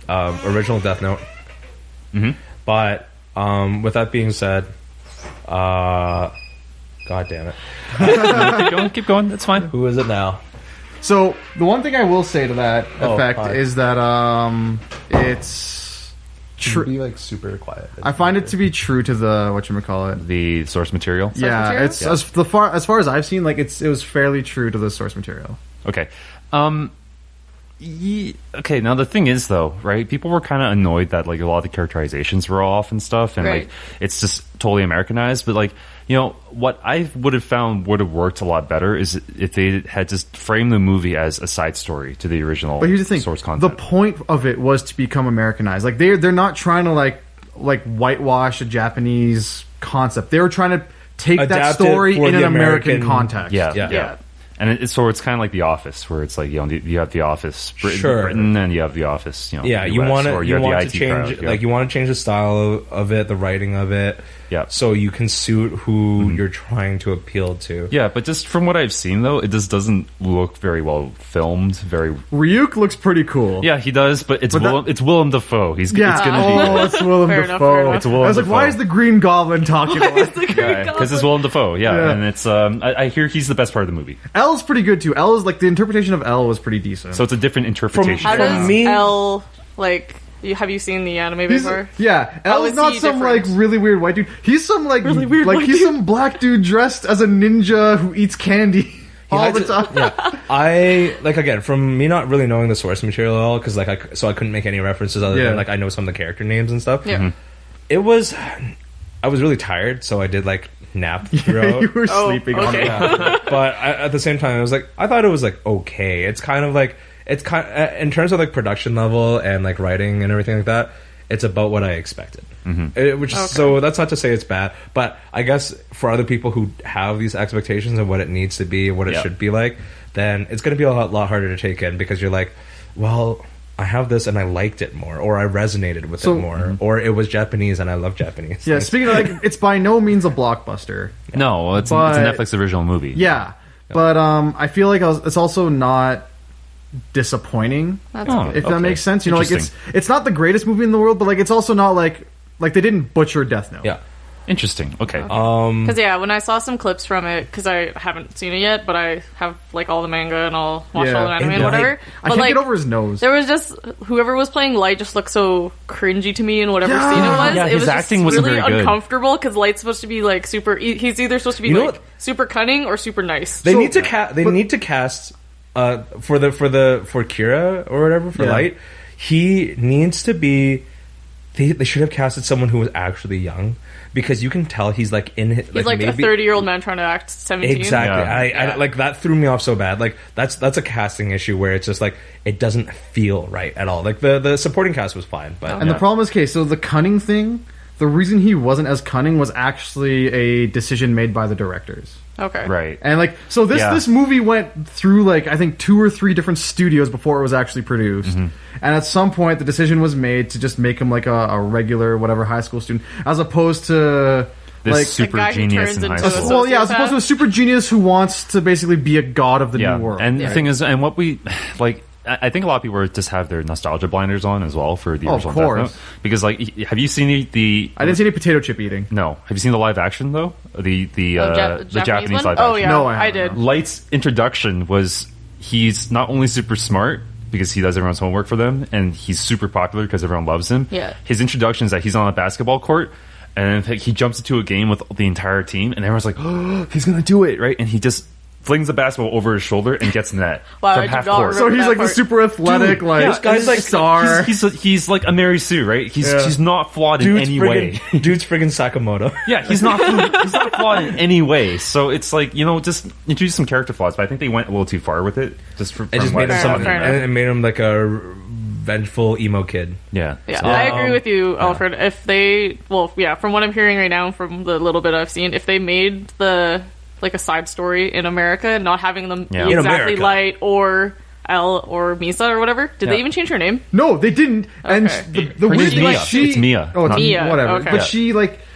original Death Note. But with that being said, God damn it. Keep going. That's fine. Who is it now? So the one thing I will say to that effect hi. is that it's true. Be like super quiet. I find it to be true to the whatchamacallit. The source material. Yeah, material? it's as far as I've seen, like it was fairly true to the source material. Okay. Okay, now the thing is, though, right? People were kind of annoyed that like a lot of the characterizations were off and stuff, and Right. like it's just totally Americanized. But like, what I would have found would have worked a lot better is if they had just framed the movie as a side story to the original. But here's the thing: source the content. point of it was to become Americanized. Like they're not trying to like whitewash a Japanese concept. They were trying to take that Adapt it story for in the an American American- context. Yeah. And it's kind of like The Office, where it's like you have The Office Sure. Britain, and you have The Office. Yeah, US, you want or to you have the want to IT change crowd, yeah. like you want to change the style of it, the writing of it. Yeah. So you can suit who you're trying to appeal to. Yeah, but just from what I've seen, though, it just doesn't look very well filmed. Ryuk looks pretty cool. Yeah, he does, but it's Willem Dafoe. It's Yeah, gonna it's Willem Fair enough, Dafoe. fair enough. It's Willem I was like, Dafoe. why is the Green Goblin talking about it? The Green be because it's Willem Dafoe. Yeah, Yeah. and it's I hear he's the best part of the movie. L's pretty good too. L is like the interpretation of L was pretty decent. So it's a different interpretation. How For does me- L have you seen the anime He's, before? yeah, How L is is not he some different? like really weird white dude. He's some like Really weird white he's dude. some black dude dressed as a ninja who eats candy all the time. I like again from me not really knowing the source material at all because like I couldn't make any references other than like I know some of the character names and stuff. Yeah. It was I was really tired, so I did like nap throughout. You were Oh, sleeping on okay. it. But at the same time, I thought it was like okay. It's kind of like in terms of like production level and like writing and everything like that. It's about what I expected. So that's not to say it's bad, but I guess for other people who have these expectations of what it needs to be, what it should be like, then it's going to be a lot harder to take in because you're like, well, I have this and I liked it more, or I resonated with it more, or it was Japanese and I love Japanese. Yeah, speaking of like, it's by no means a blockbuster. No, it's a But- Netflix original movie. Yeah, but I feel like it's also not disappointing. That's If that makes sense, like Interesting. it's not the greatest movie in the world, but like it's also not like they didn't butcher Death Note. Yeah. Interesting. Okay. Because when I saw some clips from it, because I haven't seen it yet, but I have like all the manga and I'll watch Yeah. all the anime And, and like, whatever. I But can't like, get over his nose. there was just whoever was playing Light just looked so cringy to me in whatever Yeah. scene it was. Yeah, it his was acting just wasn't really very good. uncomfortable because Light's supposed to be like super. He's either supposed to be You know like what? super cunning or super nice. They So- need to need to cast for Kira or whatever for Yeah. Light. He needs to be. They should have casted someone who was actually young because you can tell he's like in his, He's like a maybe 30-year-old man trying to act 17. exactly. Yeah. I like that threw me off so bad. Like that's a casting issue where it's just like it doesn't feel right at all. Like the supporting cast was fine, but And the problem is, okay, so the cunning thing, the reason he wasn't as cunning was actually a decision made by the directors. Okay. Right. And like, so Yeah. this movie went through like I think 2 or 3 different studios before it was actually produced. And at some point, the decision was made to just make him like a regular whatever high school student, as opposed to This like super guy who genius turns in high into a school. well, yeah, as opposed to a super genius who wants to basically be a god of the Yeah, new world. and the thing is, and what we like, I think a lot of people just have their nostalgia blinders on as well for the Oh, of original Death course. Note. Because like, have you seen the? I didn't see any potato chip eating. No, have you seen the live action though? The Japanese one? live Oh action. yeah, No, I I haven't, did. Light's introduction was he's not only super smart because he does everyone's homework for them, and he's super popular because everyone loves him. Yeah. His introduction is that he's on a basketball court, and he jumps into a game with the entire team, and everyone's like, "Oh, he's gonna do it!" Right? And he just flings the basketball over his shoulder and gets net Wow, I from do half not court. So remember he's that like the part. super athletic, like this guy's like star. He's like a Mary Sue, right? He's not flawed in any way. dude's friggin' Sakamoto. Yeah, he's not flawed in any way. So it's like, just introduce some character flaws, but I think they went a little too far with it. Just from It just what made him I saw. something, fair enough. and it made him like a vengeful emo kid. Yeah. Yeah, So- I agree with you, Alfred. If they, from what I'm hearing right now, from the little bit I've seen, if they made the like a side story in America, not having them be Yeah. In exactly America. Light or Elle or Misa or whatever. Did they even change her name? No, they didn't. And Okay. the Her name's weird Mia. she, It's Mia. Oh, it's Mia, whatever. okay. But Yeah. she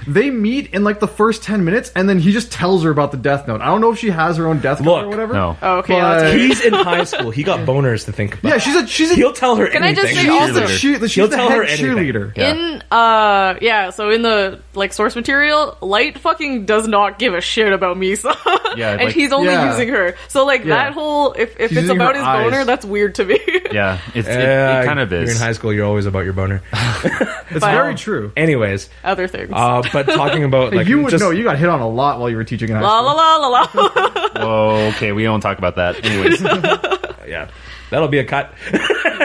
they meet in like the first 10 minutes, and then he just tells her about the Death Note. I don't know if she has her own Death Note or Look, whatever. No. Oh, okay. But- That's He's in high school. He got boners to think about. Yeah, she's a He'll tell her Can I anything. just say also- she's He'll the tell head her anything. cheerleader. Yeah. so in the like source material, Light fucking does not give a shit about Misa. Yeah, and like- he's only Yeah. using her. So like Yeah. that whole if She's it's using about her his boner, eyes. that's weird to me. Yeah, it kind of You're in is. high school. You're always about your boner. It's But- very true. Anyways, Other things. but talking about like You would just, know. You got hit on a lot while you were teaching in high la school. la la la la. Oh, okay, we don't talk about that. Anyways, yeah, that'll be a cut.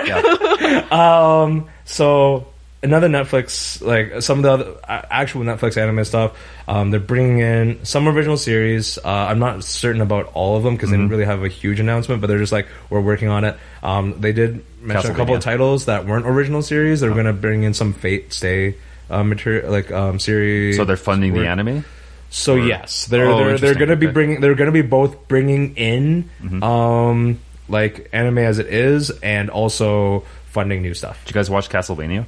yeah. So another Netflix, like some of the other actual Netflix anime stuff, they're bringing in some original series. I'm not certain about all of them because they didn't really have a huge announcement, but they're just like, we're working on it. They did mention a couple of Castlevania. titles that weren't original series. They're going to bring in some Fate Stay material, like series. So they're funding the anime. So yes, they're interesting. going to be Okay. bringing. They're going to be both bringing in like anime as it is, and also funding new stuff. Did you guys watch Castlevania?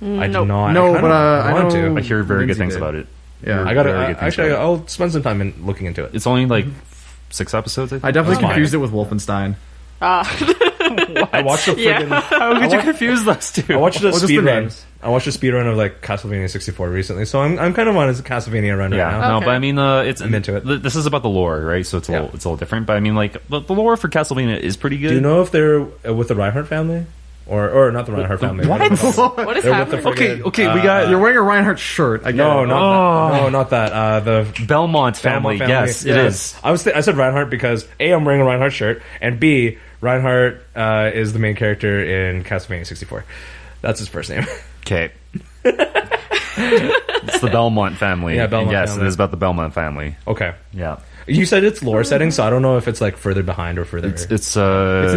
I do Nope. not. No, I kinda but I want know- to. I hear very good Lindsay things did. about it. Yeah. I got Very good to things actually. about it. I'll spend some time in looking into it. It's only like 6 episodes. I definitely That's confused it with Wolfenstein. I watched a Yeah. friggin'. How could you confuse those two? I watched a just the speed run. names. I watched a speed run of like Castlevania 64 recently, so I'm kind of on a Castlevania run Yeah, right now. no, Okay. but I mean, it's I'm into it. This is about the lore, right? So it's a little different. But I mean, like the lore for Castlevania is pretty good. Do you know if they're with the Reinhardt family or not the Reinhardt family? What? What is They're with the happening? friggin', Okay, we got You're wearing a Reinhardt shirt. I get No, it. not that. No, not that. The Belmont family. Belmont Yes, it is. I said Reinhardt because A, I'm wearing a Reinhardt shirt, and B, Reinhardt is the main character in Castlevania 64. That's his first name. Okay. It's the Belmont family. Yeah, Belmont yes, family. it is about the Belmont family. Okay. Yeah. You said it's lore setting, so I don't know if it's like further behind or further. It's It's in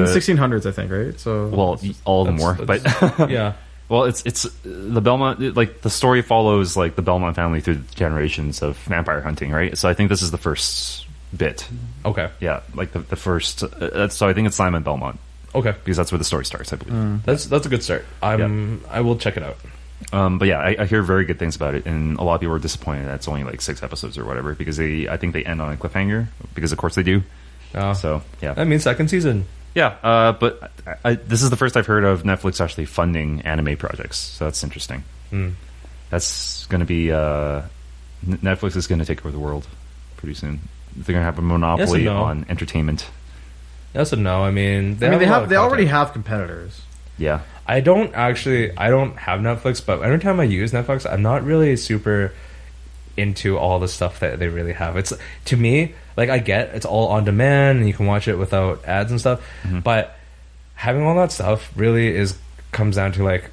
1600s, I think, right? So well, all of them were, but yeah. well, it's the Belmont. Like the story follows like the Belmont family through the generations of vampire hunting, right? So I think this is the first bit. Okay. Yeah, like the first. So I think it's Simon Belmont Okay. because that's where the story starts, I believe. That's a good start. I will check it out. But yeah, I hear very good things about it, and a lot of people are disappointed that it's only like 6 episodes or whatever because I think they end on a cliffhanger because of course they do. So yeah, That means second season. yeah. But this is the first I've heard of Netflix actually funding anime projects, so that's interesting. That's going to be Netflix is going to take over the world pretty soon. They're going to have a monopoly no. on entertainment. Yes and no. I mean, they they already have competitors. Yeah. I don't have Netflix, but every time I use Netflix, I'm not really super into all the stuff that they really have. It's to me, like I get it's all on demand and you can watch it without ads and stuff, but having all that stuff really comes down to like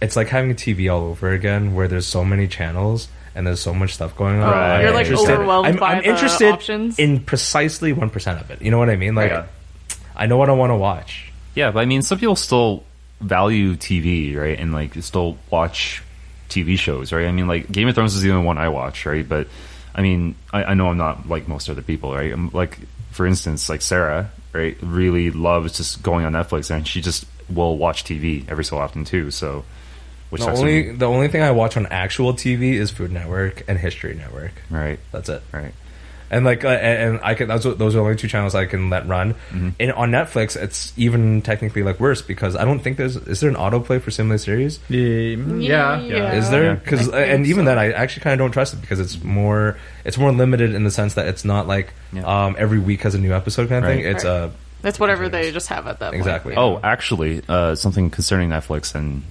it's like having a TV all over again where there's so many channels and there's so much stuff going on. Right. You're like overwhelmed by I'm the interested options. in precisely 1% of it. You know what I mean? Like Yeah. I know what I want to watch. Yeah, but I mean, some people still value TV, right? And like still watch TV shows, right? I mean, like Game of Thrones is the only one I watch, right? But I mean, I know I'm not like most other people, right? I'm like, for instance, like Sarah, right? Really loves just going on Netflix, and she just will watch TV every so often too. So, which sucks for me. The only thing I watch on actual TV is Food Network and History Network. Right, That's it. right. And like, and I can. Those are the only two channels I can let run. And on Netflix, it's even technically like worse because I don't think is there an autoplay for similar series? Yeah. Is there? Yeah. Because I think and even so. then, I actually kind of don't trust it because it's more limited in the sense that it's not like every week has a new episode kind of thing. Right. It's Right. That's whatever they just have at that Exactly. point. Oh, actually, something concerning Netflix and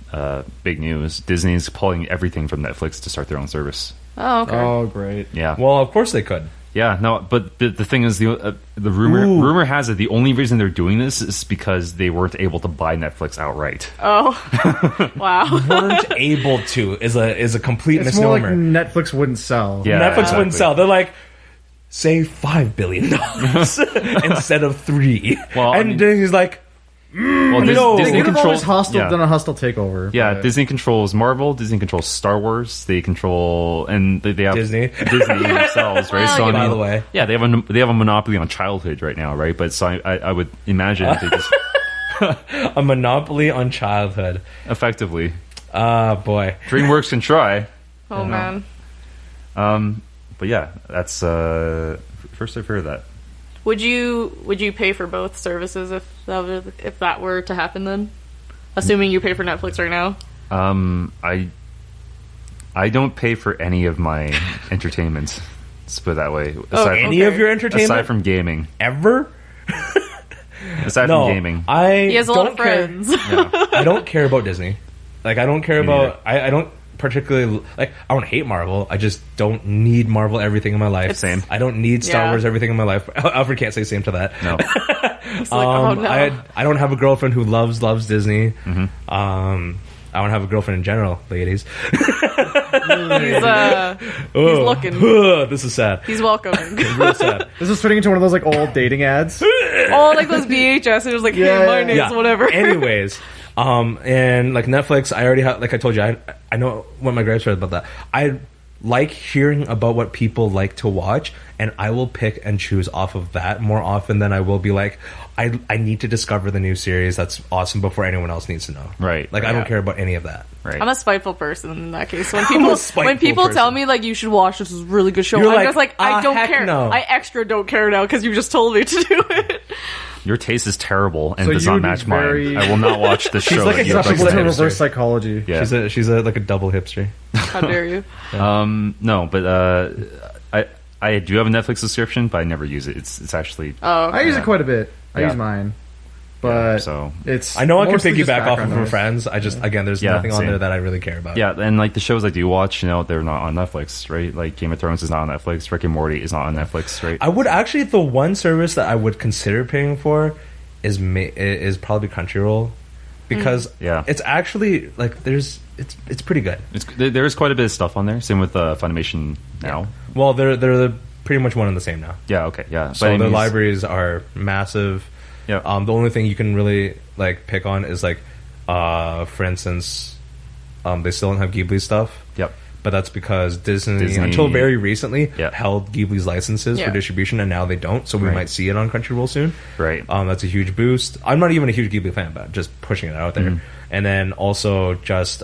big news: Disney's pulling everything from Netflix to start their own service. Oh, okay. Oh, great. Yeah, well, of course they could. yeah. No, but the thing is, the rumor has it the only reason they're doing this is because they weren't able to buy Netflix outright. Oh, wow. Weren't able to is a complete It's more misnomer. like Netflix wouldn't sell. Yeah, Netflix exactly. wouldn't sell. They're like, say $5 billion instead of $3. Well, I and mean- then he's like, Well, no. Disney They've always controls done a hostile takeover. Yeah, but- Disney controls Marvel. Disney controls Star Wars. They control and they have Disney themselves, right? Well, So I by mean, the way. yeah, they have a monopoly on childhood right now, right? But so I would imagine they just a monopoly on childhood. effectively. Boy. DreamWorks can try. Oh man. But yeah, that's first I've heard of that. Would you pay for both services if that were to happen then? Assuming you pay for Netflix right now? I don't pay for any of my entertainment. Let's put it that way. Any of your entertainment? Aside from gaming. Ever? Aside from gaming. He has a lot of friends. I don't care about Disney. Like, I don't care about... I don't particularly... Like, I don't hate Marvel. I just don't need Marvel everything in my life. Same. I don't need Star Wars everything in my life. Alfred can't say same to that. No. It's like, oh no. I don't have a girlfriend who loves Disney. Mm-hmm. I don't have a girlfriend in general, ladies. He's looking. This is sad. He's welcoming. Real sad. This is fitting into one of those like old dating ads. Oh, like those VHS. It was like, hey, my name's whatever. Anyways, and like Netflix, I already have. Like I told you, I know what my gripes are about that. I like hearing about what people like to watch, and I will pick and choose off of that more often than I will be like, I need to discover the new series that's awesome before anyone else needs to know. Right. Like I don't care about any of that. Right. I'm a spiteful person in that case. When I'm a spiteful when people person. tell me like you should watch this is a really good show, You're I'm like, just like I don't heck care. no. I extra don't care now because you just told me to do it. Your taste is terrible and So does you not would be match very- mine. I will not watch this show. like that a you would such Such like a hipster. reverse psychology. Yeah. She's like a double hipster. How dare you? No, but I do have a Netflix subscription, but I never use it. It's actually Oh, I use it quite a bit. I Yeah. use mine, but so it's. I know I can mostly just piggyback off background of noise. friends. I just again, there's Yeah, nothing on same. there that I really care about. yeah, and like the shows I do watch, they're not on Netflix, right? Like Game of Thrones is not on Netflix. Rick and Morty is not on Netflix, right? I would actually, the one service that I would consider paying for is probably Crunchyroll, because Yeah. it's actually like it's pretty good. There is quite a bit of stuff on there. Same with Funimation now. Well, they're pretty much one and the same now. Yeah. Okay. Yeah. So their libraries are massive. Yeah. The only thing you can really like pick on is like, for instance, they still don't have Ghibli stuff. Yep. But that's because Disney Disney- until very recently, Yeah. held Ghibli's licenses for Yeah. distribution, and now they don't. So we Right. might see it on Crunchyroll soon. Right. That's a huge boost. I'm not even a huge Ghibli fan, but just pushing it out there. And then also just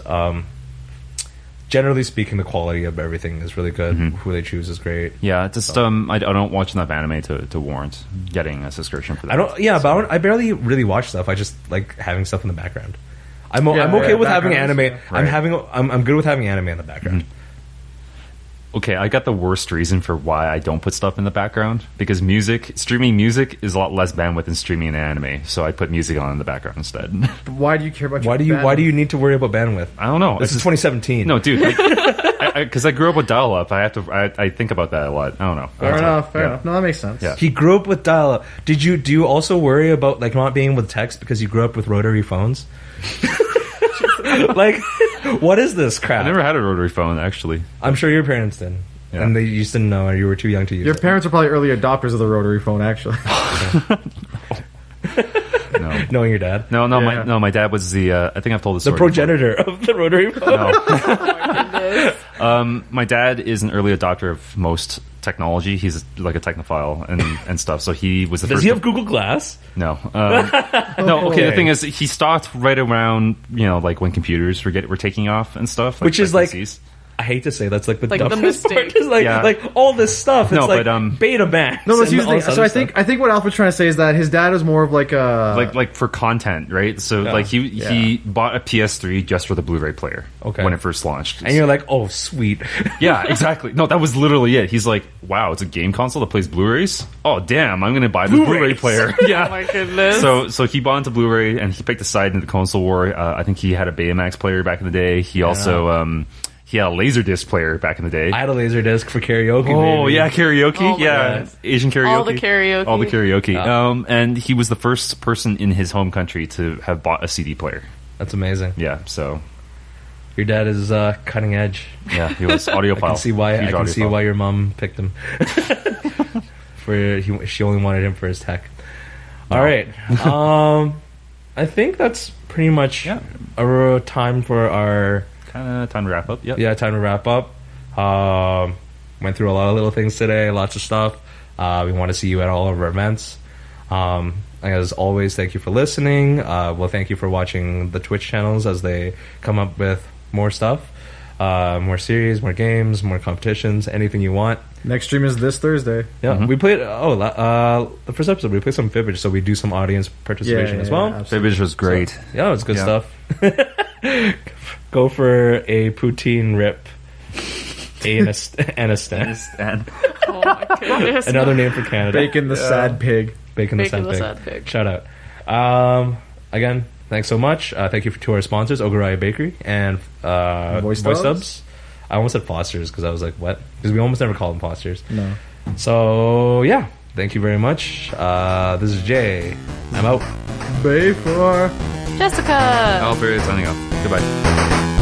generally speaking, the quality of everything is really good. Who they choose is great. Yeah. Just I don't watch enough anime to warrant getting a subscription for that. I don't. Yeah, but I barely really watch stuff. I just like having stuff in the background. I'm Yeah, okay with having background anime. is- Right. I'm good with having anime in the background. Okay, I got the worst reason for why I don't put stuff in the background, because streaming music is a lot less bandwidth than streaming an anime, so I put music on in the background instead. Why do you care about? Why do you need to worry about bandwidth? I don't know. This is 2017. No, dude, because I grew up with dial-up. I think about that a lot. I don't know. Fair enough. No, that makes sense. Yeah. He grew up with dial-up. Do you also worry about like not being with text because you grew up with rotary phones? Like, what is this crap? I never had a rotary phone, actually. I'm sure your parents did, Yeah. and you just didn't know, or you were too young to use Your it. parents are probably early adopters of the rotary phone, actually. No. Knowing your dad, No, Yeah. my dad was the. I think I've told this the story progenitor of the rotary phone. No. My dad is an early adopter of most technology. He's like a technophile and stuff. So he was the Does first. he have Google Glass? No. No. Okay. The thing is, he stopped right around like when computers were taking off and stuff. Which is like- PCs. I hate to say that's like the Like the dumbest part. mistake. Is like Yeah. like all this stuff. It's No, like but, Betamax. No, but and here's the all thing. this So other I think what Alfred's trying to say is that his dad is more of like a like for content, right? So like he bought a PS3 just for the Blu-ray player Okay. when it first launched. and you're like, oh, sweet. Yeah, exactly. No, that was literally it. He's like, wow, it's a game console that plays Blu-rays? Oh, damn, I'm going to buy the Blu-ray player. Yeah. Oh my goodness. So he bought into Blu-ray and he picked a side in the console war. I think he had a Betamax player back in the day. He also he had a Laserdisc player back in the day. I had a laser disc for karaoke. Oh baby. yeah, karaoke. Oh my Yeah, God. Asian karaoke. All the karaoke. All the karaoke. And he was the first person in his home country to have bought a CD player. That's amazing. Yeah, so Your dad is cutting edge. yeah, he was audiophile. I can see why. Huge I can see audiophile. why your mom picked him. She only wanted him for his tech. All right. I think that's pretty much a time for our... Kind of time to wrap up, Yeah, time to wrap up. Went through a lot of little things today, lots of stuff. We want to see you at all of our events. As always, thank you for listening. Well, thank you for watching the Twitch channels as they come up with more stuff. More series, more games, more competitions, anything you want. Next stream is this Thursday. Yeah, we played. The first episode we played some Fibbage, so we do some audience participation as well. Fibbage was great. So, yeah, it was good stuff. Go for a poutine rip. Anistan. Oh my goodness. Another name for Canada. Bacon the sad pig. Bacon the sad pig. Shout out. Again, thanks so much. Thank you to our sponsors, Oguraya Bakery and Voice Dubs. I almost said Foster's because I was like, what? Because we almost never call them Foster's. No. So, yeah. Thank you very much. This is Jay. I'm out. Behfar. Jessica. Alfred signing off. Goodbye.